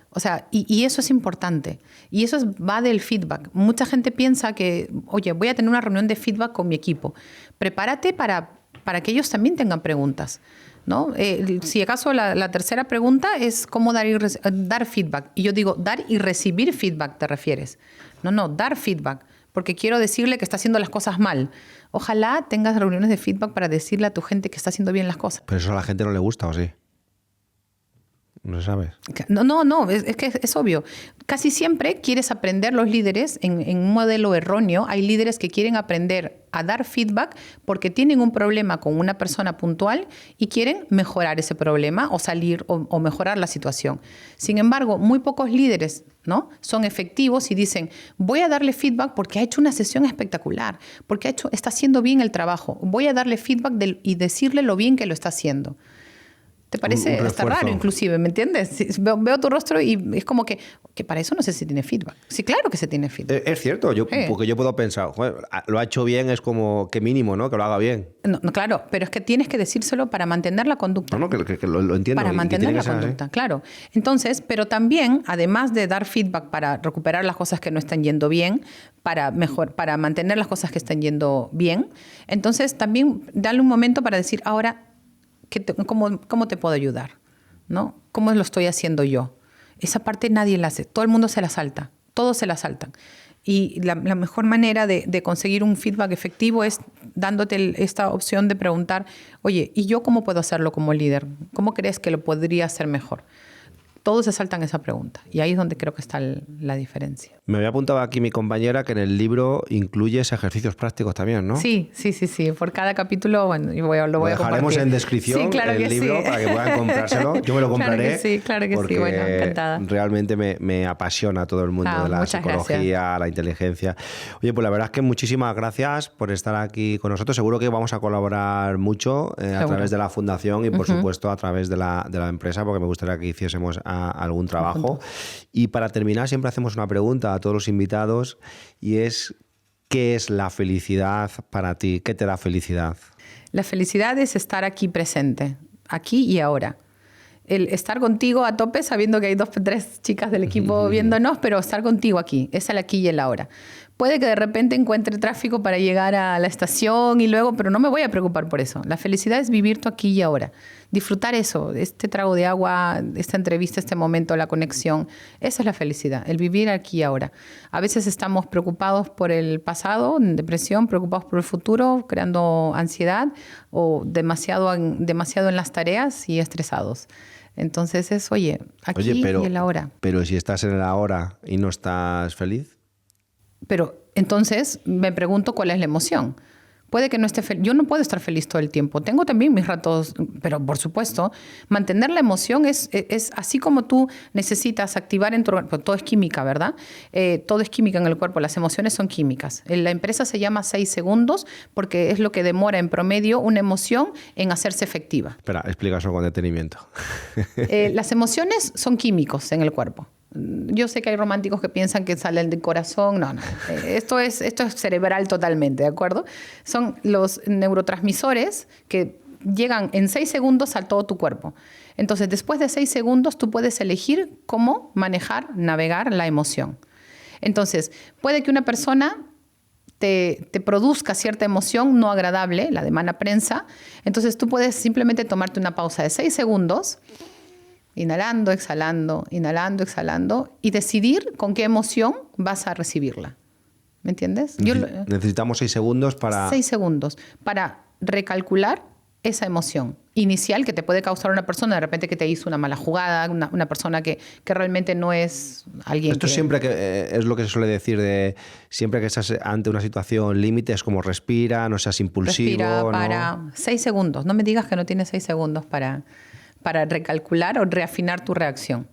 O sea, y eso es importante. Y eso va del feedback. Mucha gente piensa que, oye, voy a tener una reunión de feedback con mi equipo. Prepárate para que ellos también tengan preguntas, ¿no? Si acaso la tercera pregunta es cómo dar feedback. Y yo digo, dar y recibir feedback, ¿te refieres? No, dar feedback. Porque quiero decirle que está haciendo las cosas mal. Ojalá tengas reuniones de feedback para decirle a tu gente que está haciendo bien las cosas. Pero eso a la gente no le gusta, ¿o sí? ¿No sabes? No, es que es obvio. Casi siempre quieres aprender los líderes en un modelo erróneo. Hay líderes que quieren aprender a dar feedback porque tienen un problema con una persona puntual y quieren mejorar ese problema o salir o mejorar la situación. Sin embargo, muy pocos líderes, ¿no?, son efectivos y dicen, voy a darle feedback porque ha hecho una sesión espectacular, porque está haciendo bien el trabajo. Voy a darle feedback y decirle lo bien que lo está haciendo. ¿Te parece? Está raro inclusive, ¿me entiendes? Veo tu rostro y es como que para eso no sé si tiene feedback. Sí, claro que se tiene feedback. Es cierto, porque yo puedo pensar, joder, lo ha hecho bien, es como que mínimo, ¿no? Que lo haga bien. No, claro, pero es que tienes que decírselo para mantener la conducta. No, que lo entiendo. Para mantener la conducta, claro. Entonces, pero también, además de dar feedback para recuperar las cosas que no están yendo bien, para mantener las cosas que están yendo bien, entonces también darle un momento para decir, ahora, ¿cómo te puedo ayudar? ¿No? ¿Cómo lo estoy haciendo yo? Esa parte nadie la hace. Todo el mundo se la salta. Todos se la saltan. Y la mejor manera de conseguir un feedback efectivo es dándote esta opción de preguntar, oye, ¿y yo cómo puedo hacerlo como líder? ¿Cómo crees que lo podría hacer mejor? Todos se saltan esa pregunta y ahí es donde creo que está la diferencia. Me había apuntado aquí mi compañera que en el libro incluyes ejercicios prácticos también, ¿no? Sí. Por cada capítulo, bueno, lo voy a compartir. Lo dejaremos en descripción, sí, claro, el libro, para que puedan comprárselo. Yo me lo compraré. Claro que sí. Bueno, encantada. Realmente me apasiona todo el mundo de la psicología, gracias. La inteligencia. Oye, pues la verdad es que muchísimas gracias por estar aquí con nosotros. Seguro que vamos a colaborar mucho a través de la fundación y, por supuesto, a través de la empresa, porque me gustaría que hiciésemos algún trabajo. Y para terminar, siempre hacemos una pregunta a todos los invitados y es: ¿qué es la felicidad para ti? ¿Qué te da felicidad? La felicidad es estar aquí presente, aquí y ahora. El estar contigo a tope sabiendo que hay 2 o 3 chicas del equipo viéndonos, pero estar contigo aquí, es el aquí y el ahora. Puede que de repente encuentre tráfico para llegar a la estación y luego, pero no me voy a preocupar por eso. La felicidad es vivir tu aquí y ahora. Disfrutar eso, este trago de agua, esta entrevista, este momento, la conexión. Esa es la felicidad, el vivir aquí y ahora. A veces estamos preocupados por el pasado, en depresión, preocupados por el futuro, creando ansiedad o demasiado en las tareas y estresados. Entonces es, aquí y el ahora. Pero si estás en el ahora y no estás feliz. Pero entonces me pregunto cuál es la emoción. Puede que no esté feliz. Yo no puedo estar feliz todo el tiempo. Tengo también mis ratos, pero por supuesto, mantener la emoción es así como tú necesitas activar en tu cuerpo. Todo es química, ¿verdad? Todo es química en el cuerpo. Las emociones son químicas. La empresa se llama 6 segundos porque es lo que demora en promedio una emoción en hacerse efectiva. Espera, explica eso con detenimiento. Las emociones son químicos en el cuerpo. Yo sé que hay románticos que piensan que salen del corazón. No. Esto es cerebral totalmente, ¿de acuerdo? Son los neurotransmisores que llegan en 6 segundos a todo tu cuerpo. Entonces, después de 6 segundos, tú puedes elegir cómo navegar la emoción. Entonces, puede que una persona te produzca cierta emoción no agradable, la de mala prensa. Entonces, tú puedes simplemente tomarte una pausa de 6 segundos, inhalando, exhalando, y decidir con qué emoción vas a recibirla. ¿Me entiendes? Necesitamos 6 segundos para... 6 segundos para recalcular esa emoción inicial que te puede causar una persona, de repente que te hizo una mala jugada, una persona que realmente no es alguien. Esto siempre que es lo que se suele decir de siempre que estás ante una situación límite, es como respira, no seas impulsivo. Respira, para 6 segundos. No me digas que no tienes 6 segundos para recalcular o reafinar tu reacción.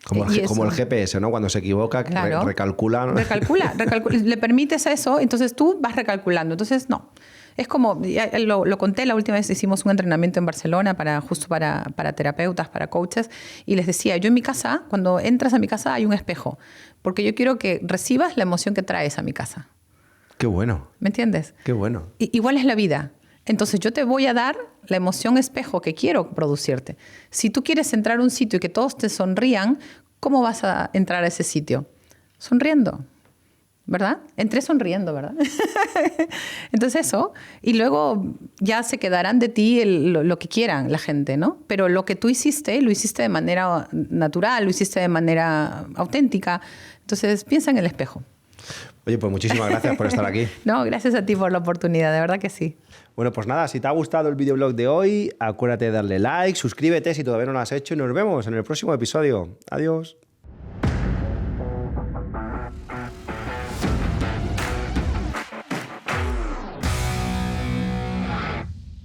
Como el GPS, ¿no? Cuando se equivoca, claro, recalcula. Recalcula. Le permites eso, entonces tú vas recalculando. Entonces, no. Es como, lo conté la última vez, hicimos un entrenamiento en Barcelona justo para terapeutas, para coaches, y les decía, yo en mi casa, cuando entras a mi casa hay un espejo, porque yo quiero que recibas la emoción que traes a mi casa. Qué bueno. ¿Me entiendes? Qué bueno. Igual es la vida. Entonces yo te voy a dar la emoción espejo que quiero producirte. Si tú quieres entrar a un sitio y que todos te sonrían, ¿cómo vas a entrar a ese sitio? Sonriendo, ¿verdad? Entré sonriendo, ¿verdad? Entonces eso, y luego ya se quedarán de ti lo que quieran la gente, ¿no? Pero lo que tú hiciste, lo hiciste de manera natural, lo hiciste de manera auténtica. Entonces piensa en el espejo. Oye, pues muchísimas gracias por estar aquí. No, gracias a ti por la oportunidad, de verdad que sí. Bueno, pues nada, si te ha gustado el videoblog de hoy, acuérdate de darle like, suscríbete si todavía no lo has hecho y nos vemos en el próximo episodio. Adiós.